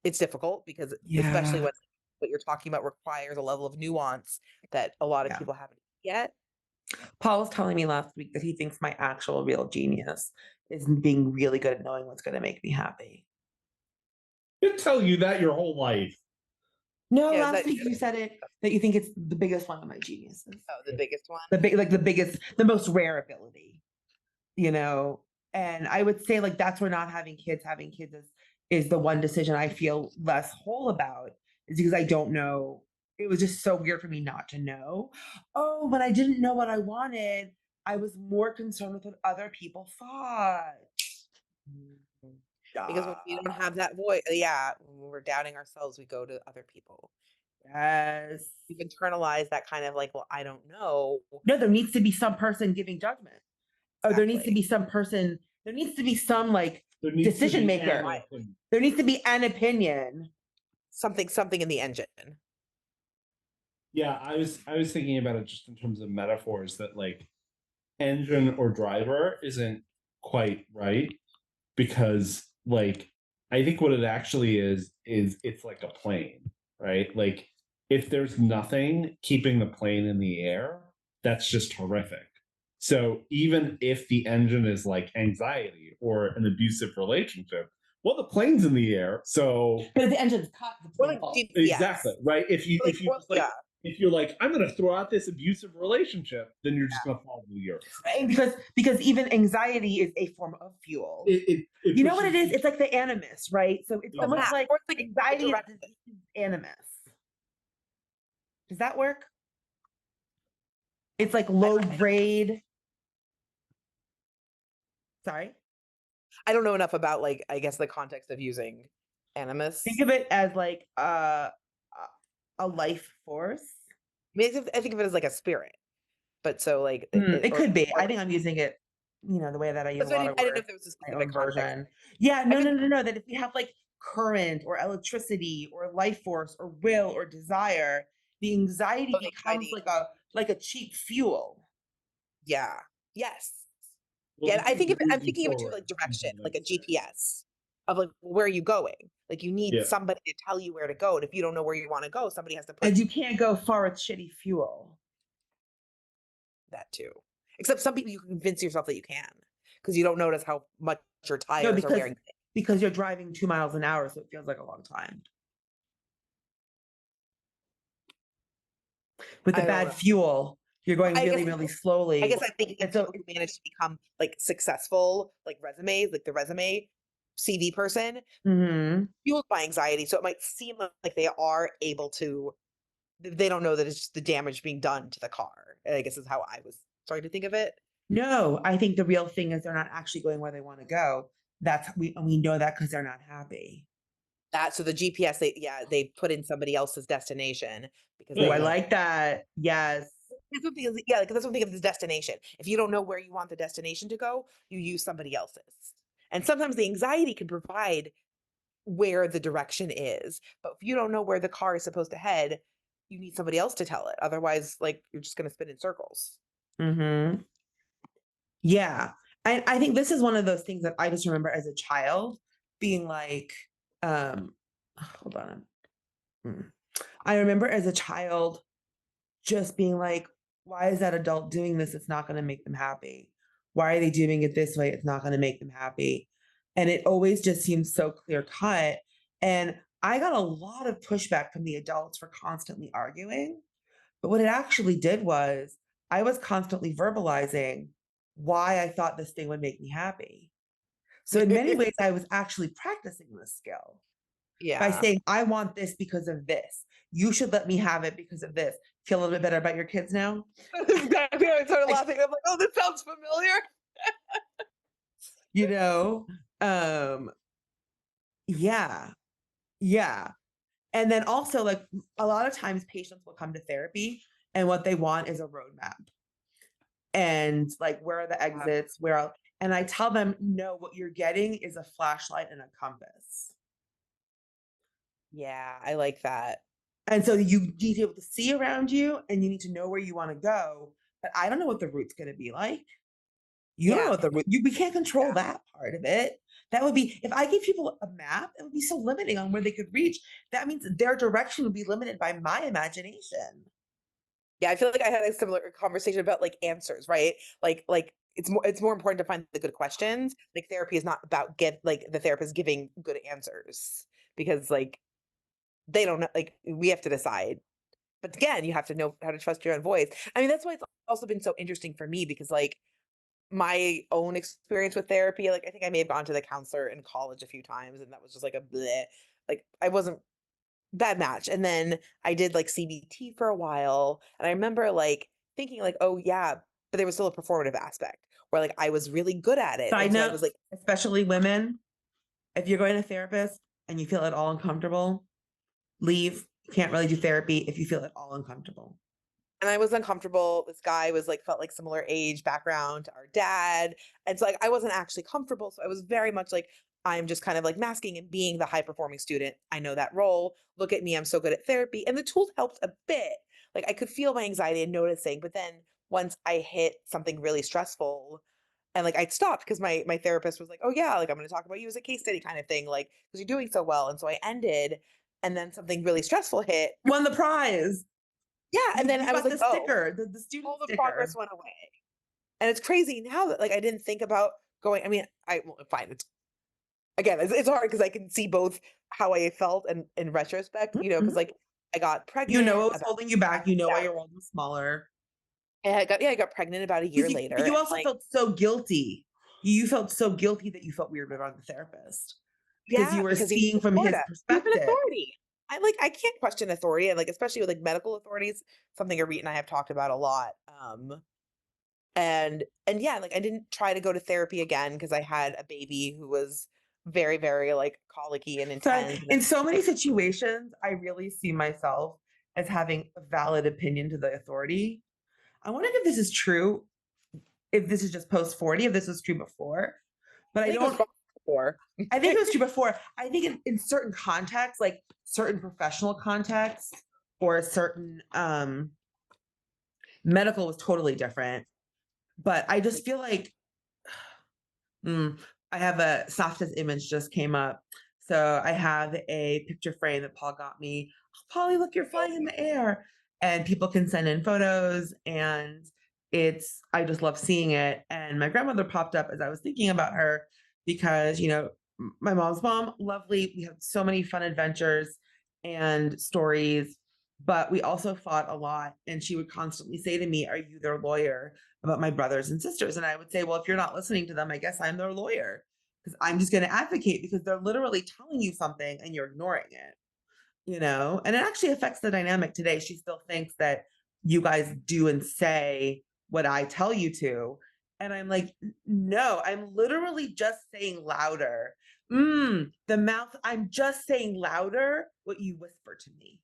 it's difficult, because especially when what you're talking about requires a level of nuance that a lot of people haven't yet. Paul was telling me last week that he thinks my actual real genius is being really good at knowing what's going to make me happy. I'll tell you that your whole life. No, last week you said it, that you think it's the biggest one of my geniuses. Oh, the biggest one? The biggest, the most rare ability, you know? And I would say like, that's where not having kids is the one decision I feel less whole about, is because I don't know. It was just so weird for me not to know. Oh, when I didn't know what I wanted, I was more concerned with what other people thought. Because when we don't have that voice, when we're doubting ourselves, we go to other people. Yes. We've internalized that kind of like, well, I don't know. No, there needs to be some person giving judgment. Oh, there needs to be some person, there needs to be some like decision maker. There needs to be an opinion. Something in the engine. Yeah, I was thinking about it just in terms of metaphors, that like engine or driver isn't quite right, because like I think what it actually is it's like a plane, right? Like if there's nothing keeping the plane in the air, that's just horrific. So even if the engine is like anxiety or an abusive relationship, well, the plane's in the air, so but if the engine's cut, exactly right. If you just like, if you're like, I'm going to throw out this abusive relationship, then you're just going to fall to the earth. Right? Because even anxiety is a form of fuel. You know what it is? It's like the animus, right? So it's almost like anxiety is animus. Does that work? It's like low grade. Sorry? I don't know enough about like, I guess, the context of using animus. Think of it as like a life force. I mean, I think of it as like a spirit, but so like, It or, could be. or I think I'm using it, the way that I use a so lot of I didn't know words, if there was a my specific own context. version. Yeah, I no, could, no, no, no. That if we have like current or electricity or life force or will or desire, the anxiety oh, the becomes anxiety. like a cheap fuel. Yeah. Yes. Well, Yeah. it I can think move I'm you thinking of it too, forward like in direction, the like a next step. GPS of like, where are you going? Like you need Yeah. somebody to tell you where to go. And if you don't know where you want to go, somebody has to put And you can't go far with shitty fuel. that too. Except some people you can convince yourself that you can because you don't notice how much your No, tires are wearing. because you're driving 2 miles an hour, so it feels like a long time. With the I don't bad know. fuel, you're going I really, guess really slowly. I guess I'm thinking of And so, people who manage to become like successful, like resumes, like the resume CV person, mhm. fueled by anxiety. So it might seem like they are able to, they don't know that it's just the damage being done to the car. I guess is how I was starting to think of it. No, I think the real thing is they're not actually going where they want to go. We know that because they're not happy. That so the GPS, they put in somebody else's destination because Oh, I they like that. Yes. yeah, like that's one thing of the destination. If you don't know where you want the destination to go, you use somebody else's. And sometimes the anxiety can provide where the direction is. But if you don't know where the car is supposed to head, you need somebody else to tell it. Otherwise, like you're just gonna spin in circles. Mm-hmm. Yeah. I think this is one of those things that I just remember as a child being like, hold on. I remember as a child just being like, why is that adult doing this? It's not going to make them happy. Why are they doing it this way? It's not going to make them happy. And it always just seems so clear cut. And I got a lot of pushback from the adults for constantly arguing. But what it actually did was I was constantly verbalizing why I thought this thing would make me happy. So in many ways, I was actually practicing this skill by Yeah. saying, I want this because of this. You should let me have it because of this. Feel a little bit better about your kids now? Exactly. I started Like, laughing. I'm like, oh, this sounds familiar. you know, um, yeah, yeah. And then also, like, a lot of times patients will come to therapy and what they want is a roadmap. And like, where are the exits? And I tell them, no, what you're getting is a flashlight and a compass. Yeah, I like that. And so you need to be able to see around you and you need to know where you want to go. But I don't know what the route's going to be like. You don't know Yeah. what the route, we can't control that part of it. That would be, if I give people a map, it would be so limiting on where they could reach. That means their direction would be limited by my imagination. Yeah, I feel like I had a similar conversation about like answers, right? Like it's more important to find the good questions. Like therapy is not about get like the therapist giving good answers because like they don't know like we have to decide. But again, you have to know how to trust your own voice. I mean, that's why it's also been so interesting for me because like my own experience with therapy, like I think I may have gone to the counselor in college a few times and that was just like a bleh. Like I wasn't bad match. And then I did like CBT for a while. And I remember like thinking like, oh yeah, but there was still a performative aspect where like I was really good at it. Side And so I note, was like, especially women, if you're going to a therapist and you feel at all uncomfortable, leave. You can't really do therapy if you feel at all uncomfortable. and I was uncomfortable. This guy was like felt like similar age background to our dad. And so like I wasn't actually comfortable. So I was very much like, I'm just kind of like masking and being the high performing student. I know that role. Look at me. I'm so good at therapy. And the tools helped a bit. Like I could feel my anxiety and noticing. But then once I hit something really stressful and like I'd stopped because my therapist was like, oh yeah, like I'm gonna talk about you as a case study kind of thing, like because you're doing so well. And so I ended and then something really stressful hit. Won the prize. Yeah. And then You I was got like, the oh, sticker, the student all the sticker. progress went away. And it's crazy now that like I didn't think about going. I mean, fine. It's again, it's hard because I can see both how I felt and in retrospect, because Mhm. like I got You know pregnant what was about holding you back. You know why yeah, your world was smaller. and I got pregnant about a year Because later. you And also like, felt so guilty. You felt so guilty that you felt weird about the therapist because yeah, you were because he's seeing in from his Florida. He's an perspective. authority. I can't question authority and like especially with like medical authorities, something Arit and I have talked about a lot. And yeah, like I didn't try to go to therapy again because I had a baby who was very, very like colicky and So intense. in so many situations, I really see myself as having a valid opinion to the authority. I wonder if this is true, if this is just post 40, if this was true before. But I think it was before. I think it was true before. I think in certain contexts, like certain professional contexts or certain medical was totally different. But I just feel like I have a softest image just came up. So I have a picture frame that Paul got me. Oh, Polly, look, you're flying in the air. And people can send in photos and I just love seeing it. And my grandmother popped up as I was thinking about her because, my mom's mom, lovely. We had so many fun adventures and stories, but we also fought a lot. And she would constantly say to me, "Are you their lawyer?" about my brothers and sisters. And I would say, well, if you're not listening to them, I guess I'm their lawyer because I'm just going to advocate because they're literally telling you something and you're ignoring it. And it actually affects the dynamic today. She still thinks that you guys do and say what I tell you to. And I'm like, no, I'm literally just saying louder. The mouth, I'm just saying louder what you whisper to me.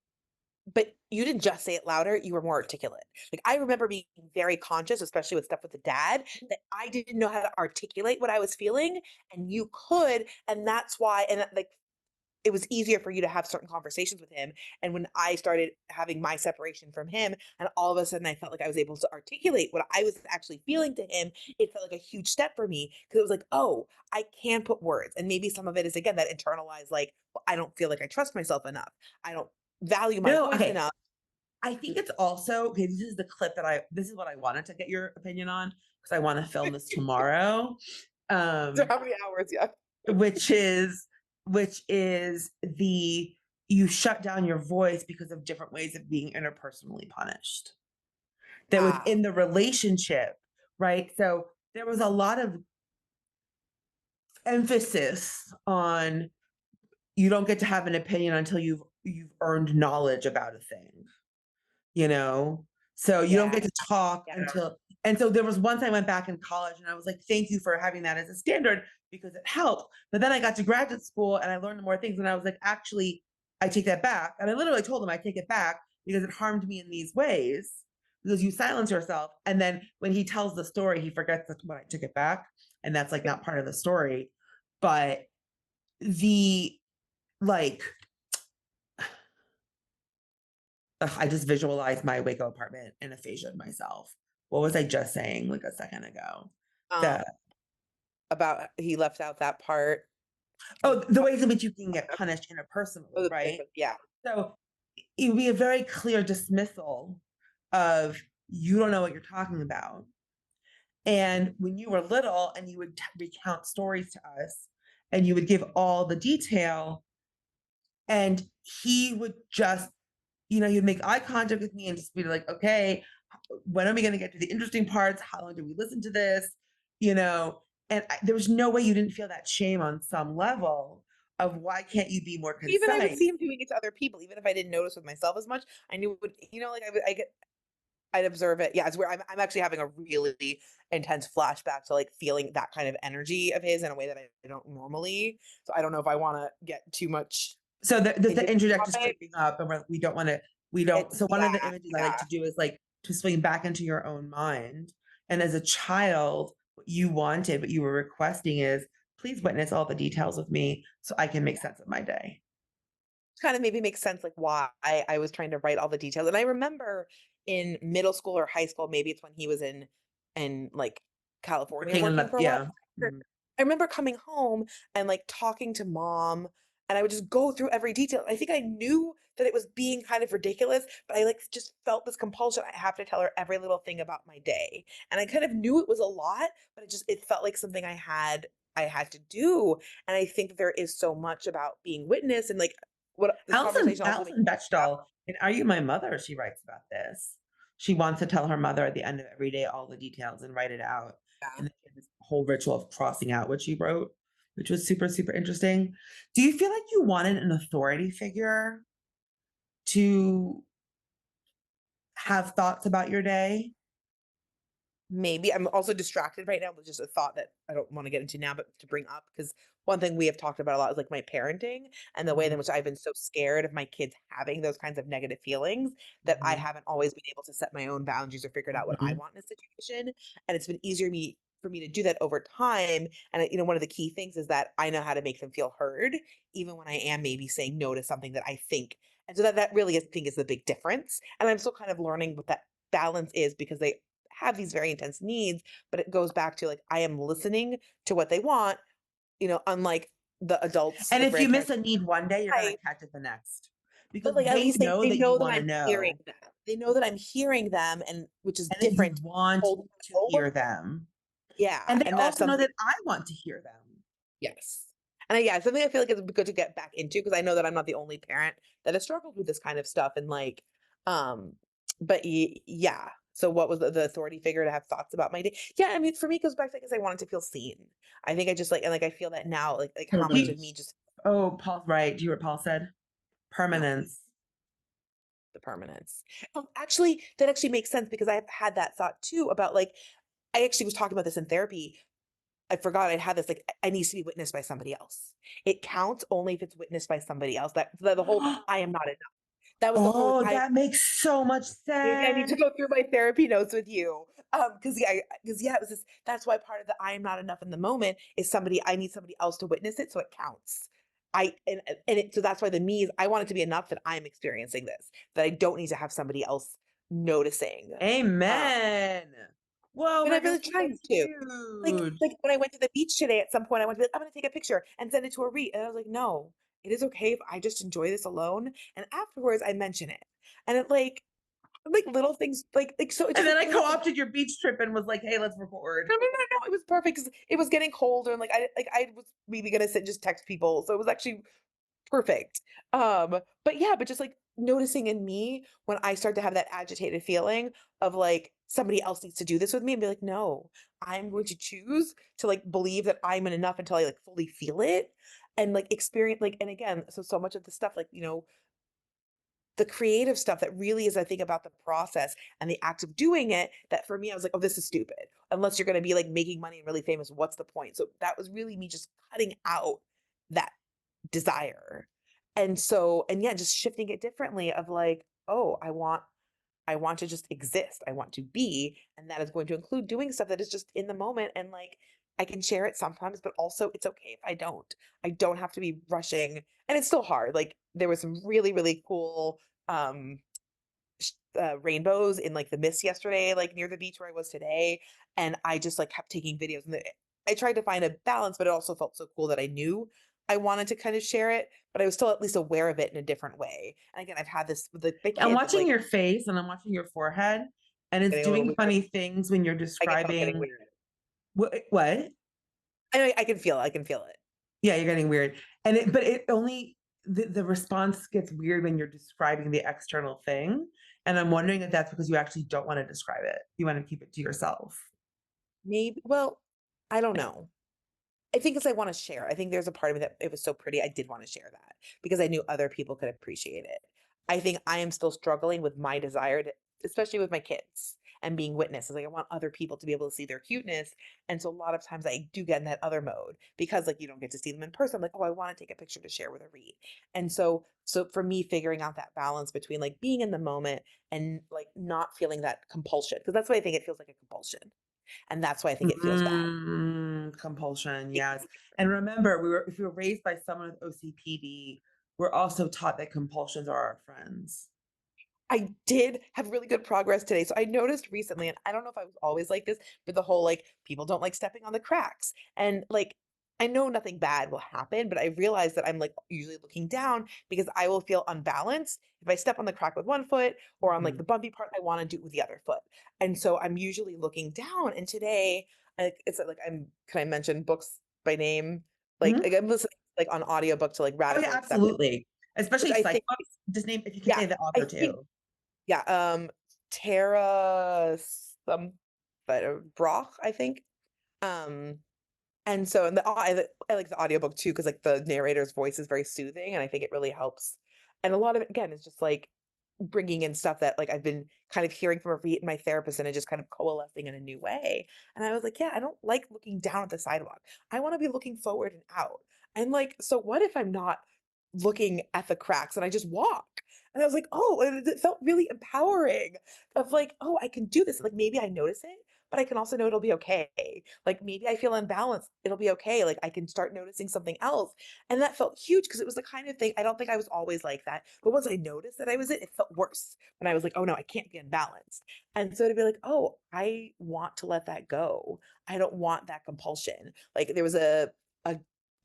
But you didn't just say it louder, you were more articulate. Like I remember being very conscious, especially with stuff with the dad, that I didn't know how to articulate what I was feeling, and you could, and that's why, and like it was easier for you to have certain conversations with him. And when I started having my separation from him, and all of a sudden I felt like I was able to articulate what I was actually feeling to him, it felt like a huge step for me because it was like, oh, I can put words. And maybe some of it is again that internalized, like, well, I don't feel like I trust myself enough. I don't value my No, voice okay. enough. I think it's also okay. This is the clip this is what I wanted to get your opinion on because I want to film this tomorrow. So how many hours? Yeah. Which is the you shut down your voice because of different ways of being interpersonally punished. That Ah, within the relationship, right? So there was a lot of emphasis on you don't get to have an opinion until you've earned knowledge about a thing. you know? So you don't yeah. get to talk Yeah. until, and so there was once I went back in college and I was like, thank you for having that as a standard because it helped. But then I got to graduate school and I learned more things and I was like, actually, I take that back. And I literally told him I take it back because it harmed me in these ways because you silence yourself. And then when he tells the story, he forgets that when I took it back. And that's like not part of the story. But the like I just visualized my Waco apartment and aphasia myself. What was I just saying like a second ago? Um, The about he left out that part. the ways in which you can get punished Oh, interpersonally, right? yeah. So it would be a very clear dismissal of you don't know what you're talking about. And when you were little and you would recount stories to us and you would give all the detail and he would just he'd make eye contact with me and just be like, okay, when are we going to get to the interesting parts? How long do we listen to this? You know, and there was no way you didn't feel that shame on some level of why can't you be more Even I would concise? see him doing it to other people, even if I didn't notice with myself as much. I knew it would, like I'd observe it. Yeah, it's where I'm actually having a really intense flashback to like feeling that kind of energy of his in a way that I don't normally. So I don't know if I want to get too much So into the the interject is topic. creeping up, and we don't want to. We don't. So one of the images I like Yeah. to do is like to swing back into your own mind. And as a child, what you wanted, what you were requesting is, please witness all the details of me so I can make sense of my day. Kind of maybe makes sense like why I was trying to write all the details. And I remember in middle school or high school, maybe it's when he was in like California working for a while. Yeah. Mhm. I remember coming home and like talking to mom, and I would just go through every detail. I think I knew that it was being kind of ridiculous, but I like just felt this compulsion. I have to tell her every little thing about my day. And I kind of knew it was a lot, but it felt like something I had to do. And I think there is so much about being witness and like what this conversation also makes Alison me think Bechdel in Are You My Mother? She writes about this. She wants to tell her mother at the end of every day all the details and write it out. about. And then she had this whole ritual of crossing out what she wrote, which was super, super interesting. Do you feel like you wanted an authority figure to have thoughts about your day? maybe I'm also distracted right now with just a thought that I don't want to get into now, but to bring up because one thing we have talked about a lot is like my parenting and the way in which I've been so scared of my kids having those kinds of negative feelings that I Mhm. haven't always been able to set my own boundaries or figured out what I Mhm. want in a situation. And it's been easier for me to do that over time. And one of the key things is that I know how to make them feel heard, even when I am maybe saying no to something that I think. And so that really I think is the big difference. And I'm still kind of learning what that balance is because they have these very intense needs, but it goes back to like I am listening to what they want, unlike the adults, And the if you miss grandparents. a need one day, you're gonna Right. catch it the next. Because But like at they least they, know they that you know that wanna I'm hearing know, them. They know that I'm hearing them and which is and that you different. want Hold to no. hear them. Yeah. And they And that's also know something, that I want to hear them. yes. And yeah, something I feel like is good to get back into because I know that I'm not the only parent that has struggled with this kind of stuff. And like, but yeah. So what was the authority figure to have thoughts about my day? Yeah, I mean, for me, it goes back to because I wanted to feel seen. I think I just like, and like, I feel that now, like how much of me just Oh, Paul's right. Do you hear what Paul said? no, Permanence. the permanence. Actually, that actually makes sense because I've had that thought too about like, I actually was talking about this in therapy. I forgot I had this like I need to be witnessed by somebody else. It counts only if it's witnessed by somebody else. The whole I am not enough. That was the whole Oh, I that makes so much maybe I need to sense. go through my therapy notes with you. Because it was this that's why part of the I am not enough in the moment is somebody I need somebody else to witness it so it counts. So that's why the me is I want it to be enough that I'm experiencing this, that I don't need to have somebody else noticing. Um Amen. Whoa, but I'm Megan, really trying that's to. huge. Like when I went to the beach today, at some point I went to be like, I'm gonna take a picture and send it to a read. And I was like, no, it is okay if I just enjoy this alone. And afterwards I mention it. And it like little things like so it And just then like I little things. co-opted your beach trip and was like, hey, let's record. No, it was perfect because it was getting colder and I was maybe gonna sit and just text people. So it was actually perfect. But yeah, but just like noticing in me when I start to have that agitated feeling of like somebody else needs to do this with me and be like, no, I'm going to choose to like believe that I'm enough until I like fully feel it and like experience like and again, so much of the stuff like, the creative stuff that really is I think about the process and the act of doing it that for me I was like, oh, this is stupid. Unless you're gonna be like making money and really famous, what's the point? So that was really me just cutting out that desire. And yeah, just shifting it differently of like, oh, I want to just exist. I want to be, and that is going to include doing stuff that is just in the moment and like I can share it sometimes, but also it's okay if I don't. I don't have to be rushing. And it's still hard. Like there was some really really cool um rainbows in like the mist yesterday like near the beach where I was today and I just like kept taking videos and I tried to find a balance but it also felt so cool that I knew I wanted to kind of share it but I was still at least aware of it in a different way and again I've had this with the I'm kids of watching like your face and I'm watching your forehead, and it's getting a little doing weird. funny things when you're I can tell it's getting describing weird. what? I can feel it. I can feel it. Yeah, you're getting weird. And but it only the response gets weird when you're describing the external thing. And I'm wondering if that's because you actually don't want to describe it. You want to keep it to yourself. Maybe well, I don't know. I think as I want to share. I think there's a part of me that it was so pretty. I did want to share that because I knew other people could appreciate it. I think I am still struggling with my desire to, especially with my kids and being witnesses. Like I want other people to be able to see their cuteness. And so a lot of times I do get in that other mode because like you don't get to see them in person. I'm like, oh, I want to take a picture to share with a read. And so for me, figuring out that balance between like being in the moment and like not feeling that compulsion, because that's why I think it feels like a compulsion. And that's why I think it feels bad. Compulsion, yes. And remember, if we were raised by someone with OCPD, we're also taught that compulsions are our friends. I did have really good progress today. So I noticed recently, and I don't know if I was always like this, but the whole like people don't like stepping on the cracks. And like I know nothing bad will happen, but I realize that I'm like usually looking down because I will feel unbalanced if I step on the crack with one foot or on like Mhm. the bumpy part, I want to do it with the other foot. And so I'm usually looking down. And today, it's like can I mention books by name? Mhm. Like I'm listening like on audiobook to like Oh yeah, radical acceptance, absolutely. which Especially I psych think books. Just name if you can yeah, say the I author think too. yeah, Tara some but Brock, I think. Um, and so and I like the audiobook too because like the narrator's voice is very soothing and I think it really helps. And a lot of it again is just like bringing in stuff that like I've been kind of hearing from my therapist and it just kind of coalescing in a new way. And I was like, yeah, I don't like looking down at the sidewalk. I want to be looking forward and out. And like, so what if I'm not looking at the cracks and I just walk? And I was like, oh, and it felt really empowering of like, oh, I can do this. Like maybe I notice it, but I can also know it'll be okay. Like maybe I feel unbalanced. It'll be okay. Like I can start noticing something else. And that felt huge because it was the kind of thing I don't think I was always like that. But once I noticed that I was it felt worse. And I was like, oh no, I can't be unbalanced. And so to be like, oh, I want to let that go. I don't want that compulsion. Like there was a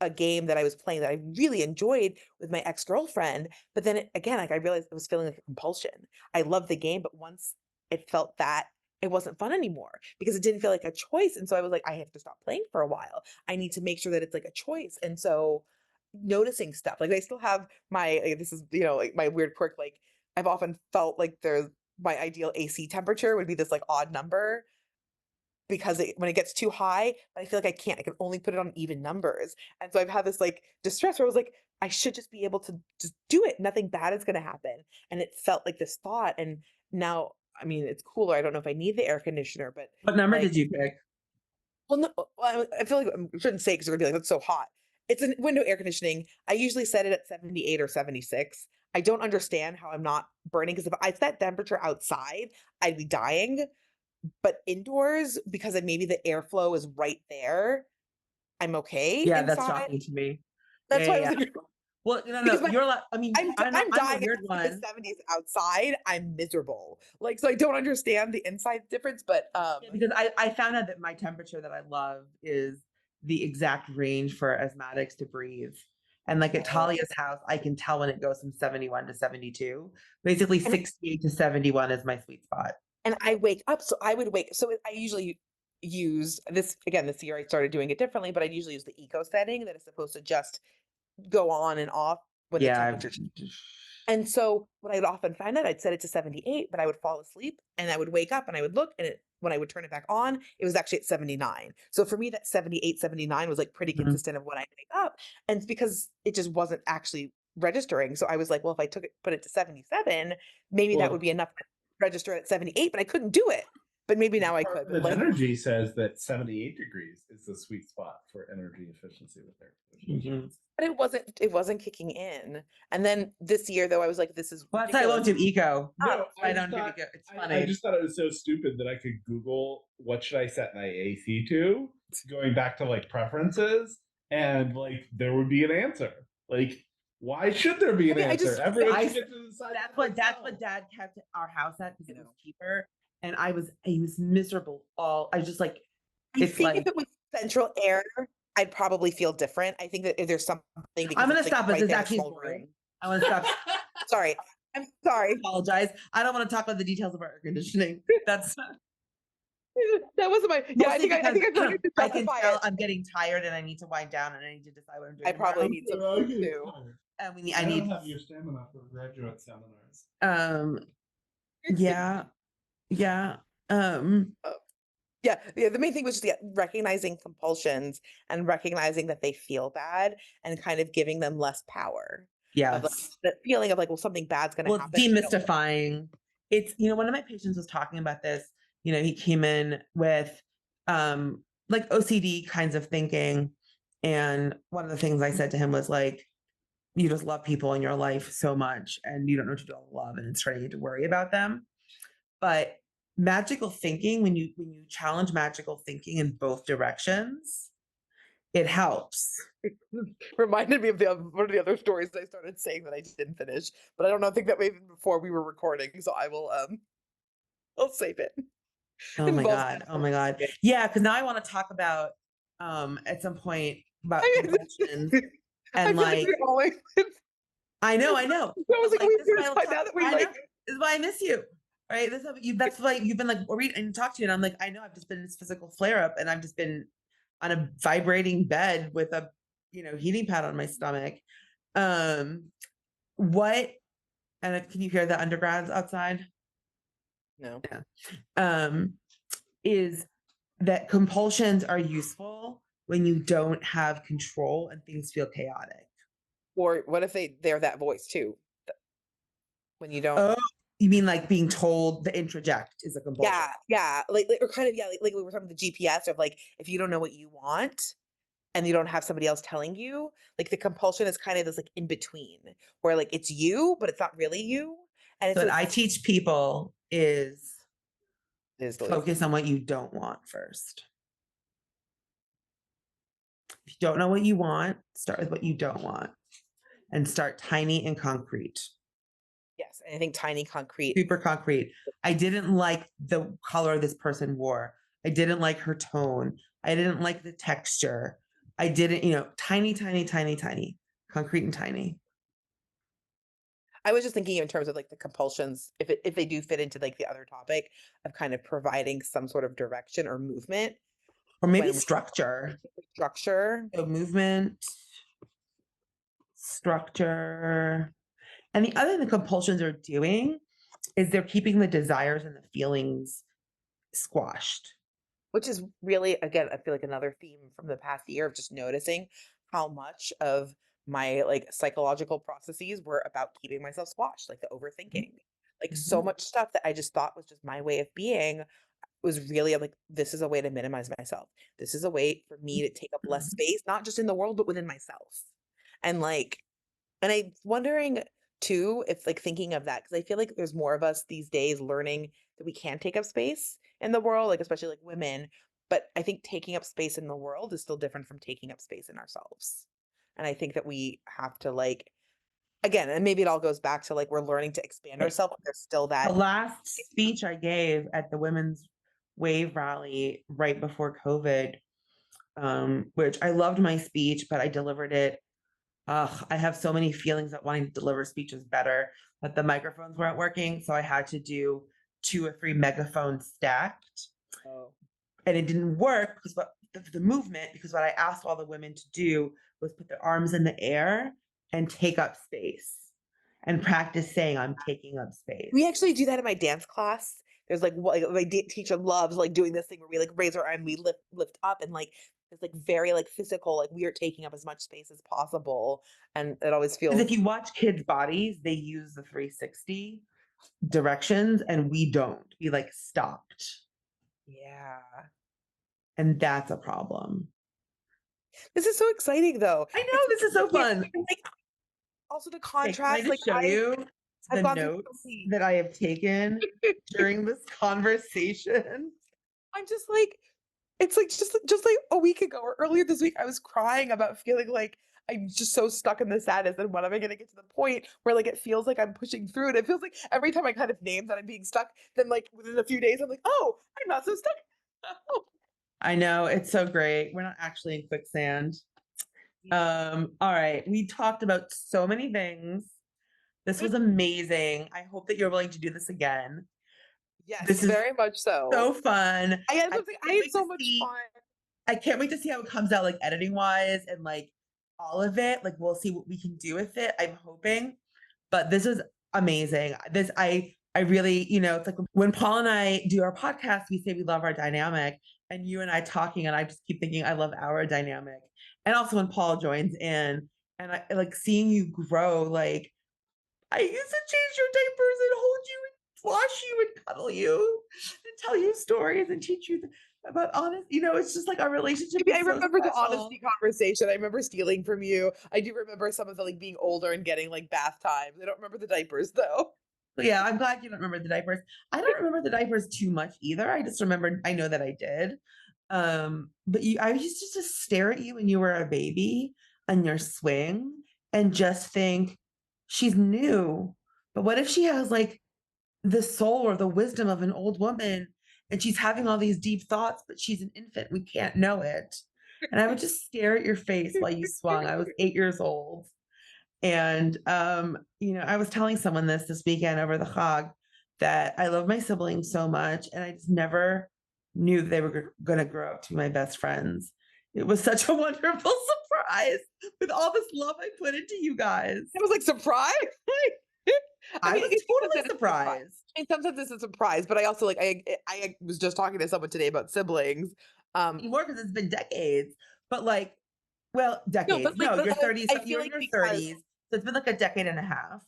a game that I was playing that I really enjoyed with my ex-girlfriend, but then again, like I realized it was feeling like a compulsion. I loved the game, but once it felt that it wasn't fun anymore because it didn't feel like a choice. And so I was like, I have to stop playing for a while. I need to make sure that it's like a choice. And so noticing stuff, like I still have this is, like my weird quirk. Like I've often felt like my ideal AC temperature would be this like odd number because when it gets too high, but I feel like I can't. I can only put it on even numbers. And so I've had this like distress where I was like, I should just be able to just do it. Nothing bad is going to happen. And it felt like this thought. And now, I mean, it's cooler. I don't know if I need the air conditioner, but What number like, did you pick? well, no, I feel like I shouldn't say because we're gonna be like, that's so hot. It's a window air conditioning. I usually set it at 78 or 76. I don't understand how I'm not burning because if I set temperature outside, I'd be dying. But indoors, because maybe the airflow is right there, I'm okay Yeah, that's inside. shocking to me. That's why I Yeah. was like, Well, no, because you're like, I mean, I don't know, I'm I'm dying a weird in the one. 70s outside. I'm miserable. Like, so I don't understand the inside difference, but Yeah, because I found out that my temperature that I love is the exact range for asthmatics to breathe. And like at Talia's house, I can tell when it goes from 71 to 72. Basically, 68 to 71 is my sweet spot. and I wake up, so I would wake. So I usually use this again. This year I started doing it differently, but I usually use the eco setting that is supposed to just go on and off when the Yeah. temperature. And so what I'd often find out, I'd set it to 78, but I would fall asleep and I would wake up and I would look and when I would turn it back on, it was actually at 79. So for me, that 78, 79 was like pretty Mhm. consistent of when I wake up. And it's because it just wasn't actually registering. So I was like, well, if I put it to 77, maybe that would be enough to register at 78, but I couldn't do it. But maybe now I could. Department of Like, Energy says that 78 degrees is the sweet spot for energy efficiency with air conditioning. Mhm. but it wasn't kicking in. And then this year though, I was like, this is Well, that's why I won't do eco. No, I don't do eco. It's funny. I just thought it was so stupid that I could Google what should I set my AC to, going back to like preferences, and like there would be an answer. Like, why should there be an answer? Everyone should get to decide. That's what Dad kept our house at because it was cheaper, and I was miserable. I just like I it's think like if it was central air, I'd probably feel different. I think that if there's something because I'm gonna it's, like, stop. right This there in a actually small boring. room. I want to stop. Sorry. I'm sorry. Apologize. I don't want to talk about the details of our air conditioning. That's That wasn't my yeah, I mostly think I feel like I should I can justify tell it. I'm getting tired and I need to wind down and I need to decide what I'm doing. I probably tomorrow. need some sleep too. And I I need don't have your stamina for graduate seminars. yeah. Yeah. Yeah, the main thing was just recognizing compulsions and recognizing that they feel bad and kind of giving them less power. Of like, Yes. the feeling of like, well, something bad's gonna Well, happen. it's demystifying. It's, one of my patients was talking about this. He came in with like OCD kinds of thinking. And one of the things I said to him was like, you just love people in your life so much and you don't know what to do with love and it's starting to worry about them. But magical thinking, when you challenge magical thinking in both directions, it helps. It reminded me of one of the other stories that I started saying that I didn't finish, but I don't know. I think that maybe before we were recording, so I will I'll save it. Oh my God. Oh my God. Yeah, because now I want to talk about at some point about compulsions and like I know. I was like, Like, this is why I miss you. Right. That's why you've been like read and talk to you. And I'm like, I know I've just been in this physical flare up and I've just been on a vibrating bed with a heating pad on my stomach. What and can you hear the undergrads outside? No. Yeah. Is that compulsions are useful when you don't have control and things feel chaotic. Or what if they're that voice too? When you don't. Oh, You mean like being told the introject is a compulsion? Yeah, or kind of, yeah, like we were talking about the GPS of like, if you don't know what you want and you don't have somebody else telling you, like the compulsion is kind of this like in between where like it's you, but it's not really you. And So it's what I teach people is focus on what you don't want first. If you don't know what you want, start with what you don't want and start tiny and concrete. Yes, and I think tiny concrete. Super concrete. I didn't like the color this person wore. I didn't like her tone. I didn't like the texture. I didn't, tiny, tiny, tiny, tiny, concrete and tiny. I was just thinking in terms of like the compulsions, if they do fit into like the other topic of kind of providing some sort of direction or movement Or maybe when structure. structure. So movement, structure. And the other thing the compulsions are doing is they're keeping the desires and the feelings squashed. Which is really, again, I feel like another theme from the past year of just noticing how much of my like psychological processes were about keeping myself squashed, like the overthinking. Like so Mhm. much stuff that I just thought was just my way of being was really like, this is a way to minimize myself. This is a way for me to take up less space, not just in the world, but within myself. And like, and I'm wondering too, if like thinking of that, because I feel like there's more of us these days learning that we can take up space in the world, like especially like women. But I think taking up space in the world is still different from taking up space in ourselves. And I think that we have to like, again, and maybe it all goes back to like we're learning to expand ourselves, but there's still The that. last speech I gave at the Women's Wave rally right before COVID, which I loved my speech, but I delivered it. I have so many feelings that wanting to deliver speeches better, but the microphones weren't working. So I had to do 2 or 3 megaphones stacked. Oh. And it didn't work because the movement, because what I asked all the women to do was put their arms in the air and take up space and practice saying, I'm taking up space. We actually do that in my dance class. There's like my teacher loves like doing this thing where we like raise our arm, we lift up, and like it's like very like physical, like we are taking up as much space as possible, and it always Because feels. if you watch kids' bodies, they use the 360 directions and we don't. We like stopped. Yeah, And that's a problem. this is so exciting though. I know, this is so fun. Like, also the Okay, can I contrast, like just show you I've the gone through so notes many. that I have taken during this conversation? I'm just like, it's like just like a week ago or earlier this week, I was crying about feeling like I'm just so stuck in the sadness. And when am I going to get to the point where like it feels like I'm pushing through it? It feels like every time I kind of name that I'm being stuck, then like within a few days, I'm like, oh, I'm not so stuck. I know, it's so great. We're not actually in quicksand. All right. We talked about so many things. This was amazing. I hope that you're willing to do this again. Yes, This is very much so. so fun. I had I something. I can't had wait so to much see- fun. I can't wait to see how it comes out, like editing wise and like all of it. Like we'll see what we can do with it. I'm hoping. But this was amazing. I really, it's like when Paul and I do our podcast, we say we love our dynamic. And you and I talking, and I just keep thinking I love our dynamic. And also when Paul joins in and I like seeing you grow, like I used to change your diapers and hold you and wash you and cuddle you and tell you stories and teach you about honest, it's just like our relationship I is so remember the special. honesty conversation. I remember stealing from you. I do remember some of the like being older and getting like bath times. I don't remember the diapers though. So yeah, I'm glad you don't remember the diapers. I don't remember the diapers too much either. I just remembered, I know that I did. But I used to just stare at you when you were a baby on your swing and just think, she's new. But what if she has like the soul or the wisdom of an old woman and she's having all these deep thoughts, but she's an infant? We can't know it. And I would just stare at your face while you swung. I was 8 years old. And I was telling someone this weekend over the hog that I love my siblings so much, and I just never knew they were going to grow up to be my best friends. It was such a wonderful surprise with all this love I put into you guys. It was like surprise. I mean, was it's because totally it's a surprise. surprised. I mean, sometimes it's a surprise, but I also like I was just talking to someone today about siblings. More because it's been decades, but like, well, decades. but like, No, but you're 30s. I You're feel in like your because 30s, so it's been like a decade and a half.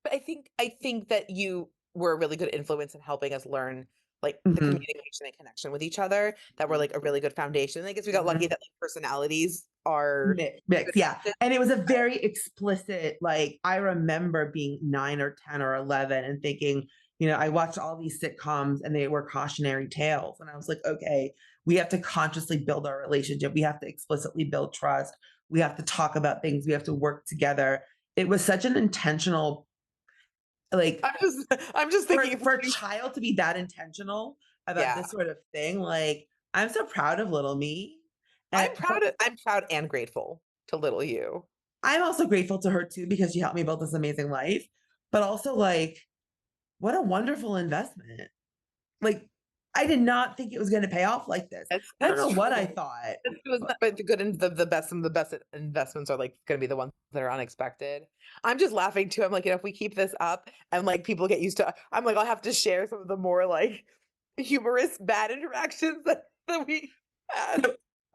But I think that you were a really good influence in helping us learn like the Mhm. communication and connection with each other that were like a really good foundation. I guess we got lucky that like personalities are Mix, good yeah. matches. And it was a very explicit, like, I remember being 9 or 10 or 11 and thinking, I watched all these sitcoms and they were cautionary tales. And I was like, okay, we have to consciously build our relationship. We have to explicitly build trust. We have to talk about things. We have to work together. It was such an intentional, like, I'm just for, thinking for a child to be that intentional about yeah. this sort of thing. Like, I'm so proud of little me. And I'm proud and grateful to little you. I'm also grateful to her too because she helped me build this amazing life, but also like what a wonderful investment. Like I did not think it was going to pay off like this. I don't That's know what true. I thought. That's true, isn't that- But the good and the best investments are like going to be the ones that are unexpected. I'm just laughing too. I'm like, if we keep this up and like people get used to, I'm like, I'll have to share some of the more like humorous bad interactions that we had.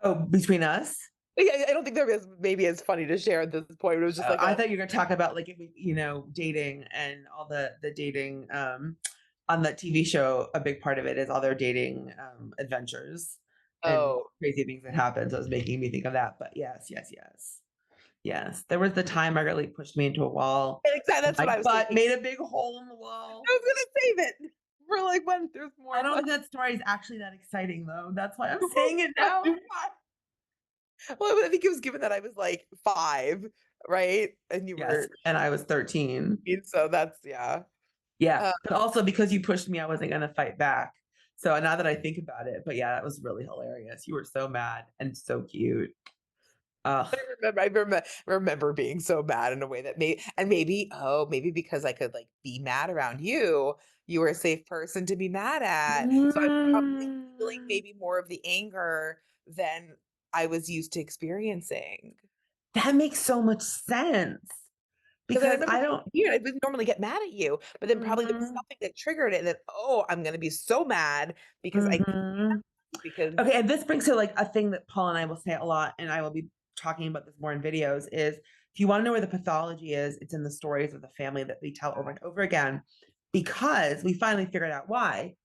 Oh, between us? I don't think they're maybe as funny to share at this point. It was just like I thought you were going to talk about like if we, dating and all the dating on the TV show. A big part of it is all their dating adventures and oh, crazy things that happen. So it was making me think of that. But yes, yes, yes. Yes, there was the time Margaret Lee pushed me into a wall. exactly. That's what My I was butt thinking. made a big hole in the wall. I was gonna save it for like when there's more. I don't think that story is actually that exciting though. That's why I'm saying it now. Well, I think it was given that I was like 5, right? And you Yes, were, and I was 13. so that's yeah. Yeah, Uh, but also because you pushed me, I wasn't gonna fight back. So now that I think about it, but yeah, that was really hilarious. You were so mad and so cute. I remember being so mad in a way that maybe because I could like be mad around you, you were a safe person to be mad at. So I'm probably feeling Mm, maybe more of the anger than I was used to experiencing. that makes so much sense Because I because remember I being don't. weird, I would normally get mad at you, but then probably there was Mhm, something that triggered it that, oh, I'm gonna be so mad because I mhm. because Okay, and this brings to like a thing that Paul and I will say a lot, and I will be talking about this more in videos. Is if you want to know where the pathology is, it's in the stories of the family that we tell over and over again, because we finally figured out why.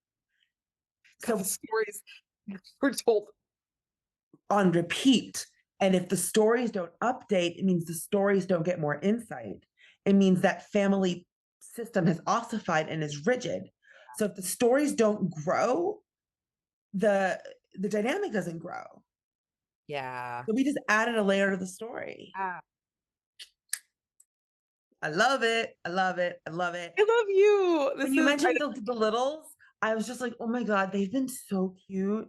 God, the So stories were told. on repeat, and if the stories don't update, it means the stories don't get more insight. It means that family system has ossified and is rigid. So if the stories don't grow, the dynamic doesn't grow. Yeah. So we just added a layer to the story. Ah, I love it. I love it. I love it. I love you. When This you is mentioned the littles, I was just like, oh my God, they've been so cute.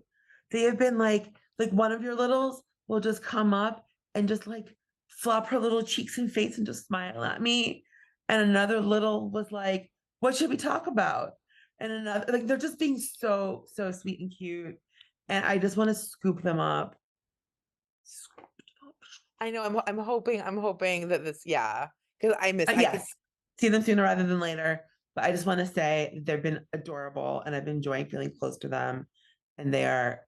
They have been like one of your littles will just come up and just like flop her little cheeks and face and just smile at me. And another little was like, what should we talk about? And another, like, they're just being so, so sweet and cute. And I just want to scoop them up. Scoop them up. I know I'm hoping that this yeah, because I could Yes, see them sooner rather than later. But I just want to say they've been adorable and I've been enjoying feeling close to them. And they are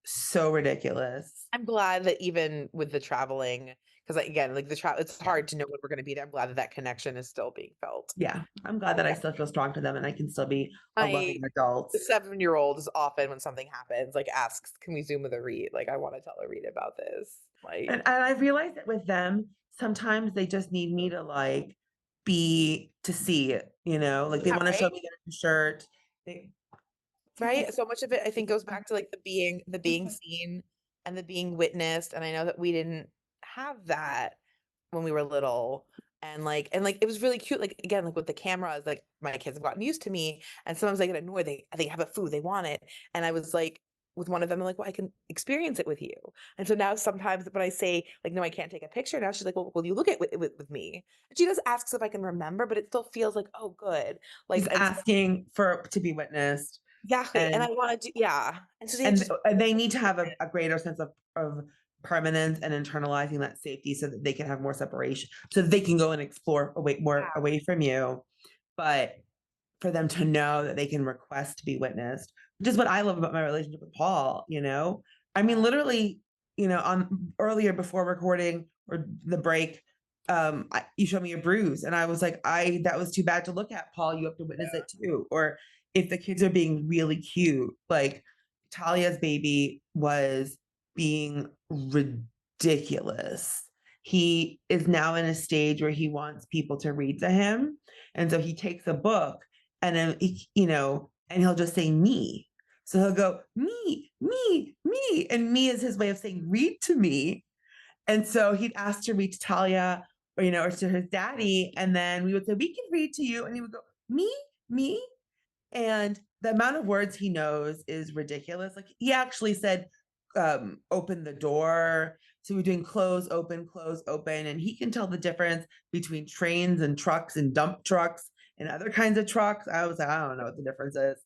so ridiculous. I'm glad that even with the traveling, because like, again, like the travel, it's hard to know when we're going to be there. I'm glad that that connection is still being felt. Yeah, I'm glad that I still feel strong to them and I can still be a My loving adult. the 7-year-old is often when something happens, like asks, "Can we Zoom with a Reed?" Like I want to tell a Reed about this. Like And I realized that with them, sometimes they just need me to like be to see it, like they yeah, want to show right, me their shirt. They, right. So much of it, I think, goes back to like the being Mhm. seen and the being witnessed. And I know that we didn't have that when we were little. And it was really cute. Like again, like with the cameras, like my kids have gotten used to me, and sometimes they get annoyed. They have a food, they want it, and I was like, with one of them, I'm like, well, I can experience it with you. And so now sometimes when I say like, no, I can't take a picture, now she's like, well, will you look at with me? And she just asks if I can remember, but it still feels like, oh, good. She's Like and so, asking for to be witnessed. exactly. And And I want to do yeah. And so they and just they need to have a greater sense of permanence and internalizing that safety so that they can have more separation so that they can go and explore away more yeah, away from you, but for them to know that they can request to be witnessed, which is what I love about my relationship with Paul. I mean, literally, on earlier before recording or the break, you showed me a bruise. And I was like, that was too bad to look at, Paul. You have to witness it too. Or if the kids are being really cute, like Talia's baby was being ridiculous. He is now in a stage where he wants people to read to him. And so he takes a book and then, and he'll just say me. So he'll go, me, me, me. And me is his way of saying, read to me. And so he'd ask to read to Talia or to his daddy. And then we would say, we can read to you. And he would go, me, me. And the amount of words he knows is ridiculous. Like he actually said, open the door. So we're doing close, open, and he can tell the difference between trains and trucks and dump trucks and other kinds of trucks. I was like, I don't know what the difference is,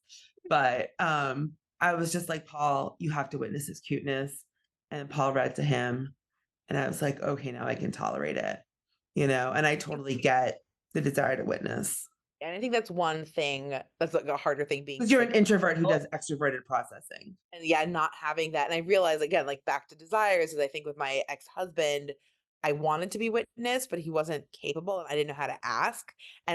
but I was just like, Paul, you have to witness his cuteness. And Paul read to him, and I was like, okay, now I can tolerate it, and I totally get the desire to witness. And I think that's one thing that's like a harder thing being Because you're an introvert who does extroverted processing. and yeah, not having that. And I realized again, like back to desires, is I think with my ex-husband, I wanted to be witnessed, but he wasn't capable and I didn't know how to ask.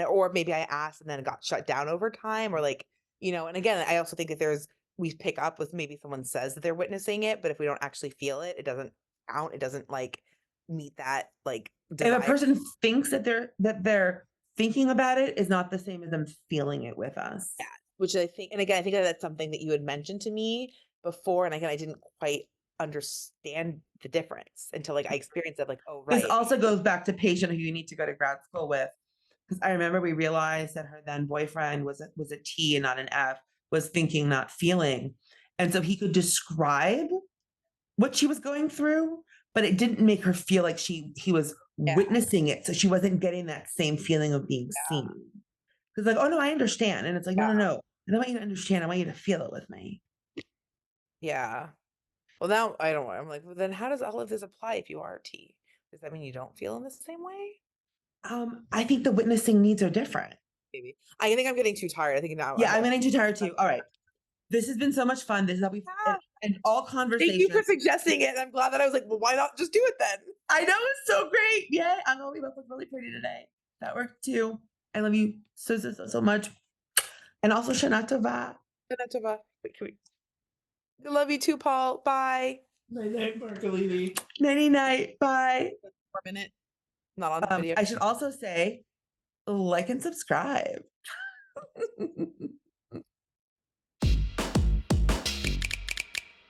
Or maybe I asked and then it got shut down over time, or like, and again, I also think that we pick up with maybe someone says that they're witnessing it, but if we don't actually feel it, it doesn't count. It doesn't like meet that like desire. If a person thinks that they're thinking about it, is not the same as them feeling it with us. Yeah, which I think, and again, I think that that's something that you had mentioned to me before, and again, I didn't quite understand the difference until like I experienced it. Like, oh, right. This also goes back to patient who you need to go to grad school with, because I remember we realized that her then boyfriend was a T and not an F, was thinking, not feeling, and so he could describe what she was going through, but it didn't make her feel like he was witnessing it. So she wasn't getting that same feeling of being seen. Because like, oh no, I understand. And it's like, no. I don't want you to understand. I want you to feel it with me. Yeah. Well, now I don't want. I'm like, well, then how does all of this apply if you are a T? Does that mean you don't feel in the same way? I think the witnessing needs are different. Maybe. I think I'm getting too tired. I think now. Yeah, I'm getting too tired too. All right. This has been so much fun. This is how we and all conversations. Thank you for suggesting it. I'm glad that I was like, well, why not just do it then? I know, it's so great. Yeah, I'm gonna leave up look really pretty today. That worked too. I love you so much. And also Shana Tova. Shana Tova. Wait, I love you too, Paul. Bye. Night night, Marcolini. Nighty night. Bye. 4 minute. Not on the video. I should also say, like and subscribe.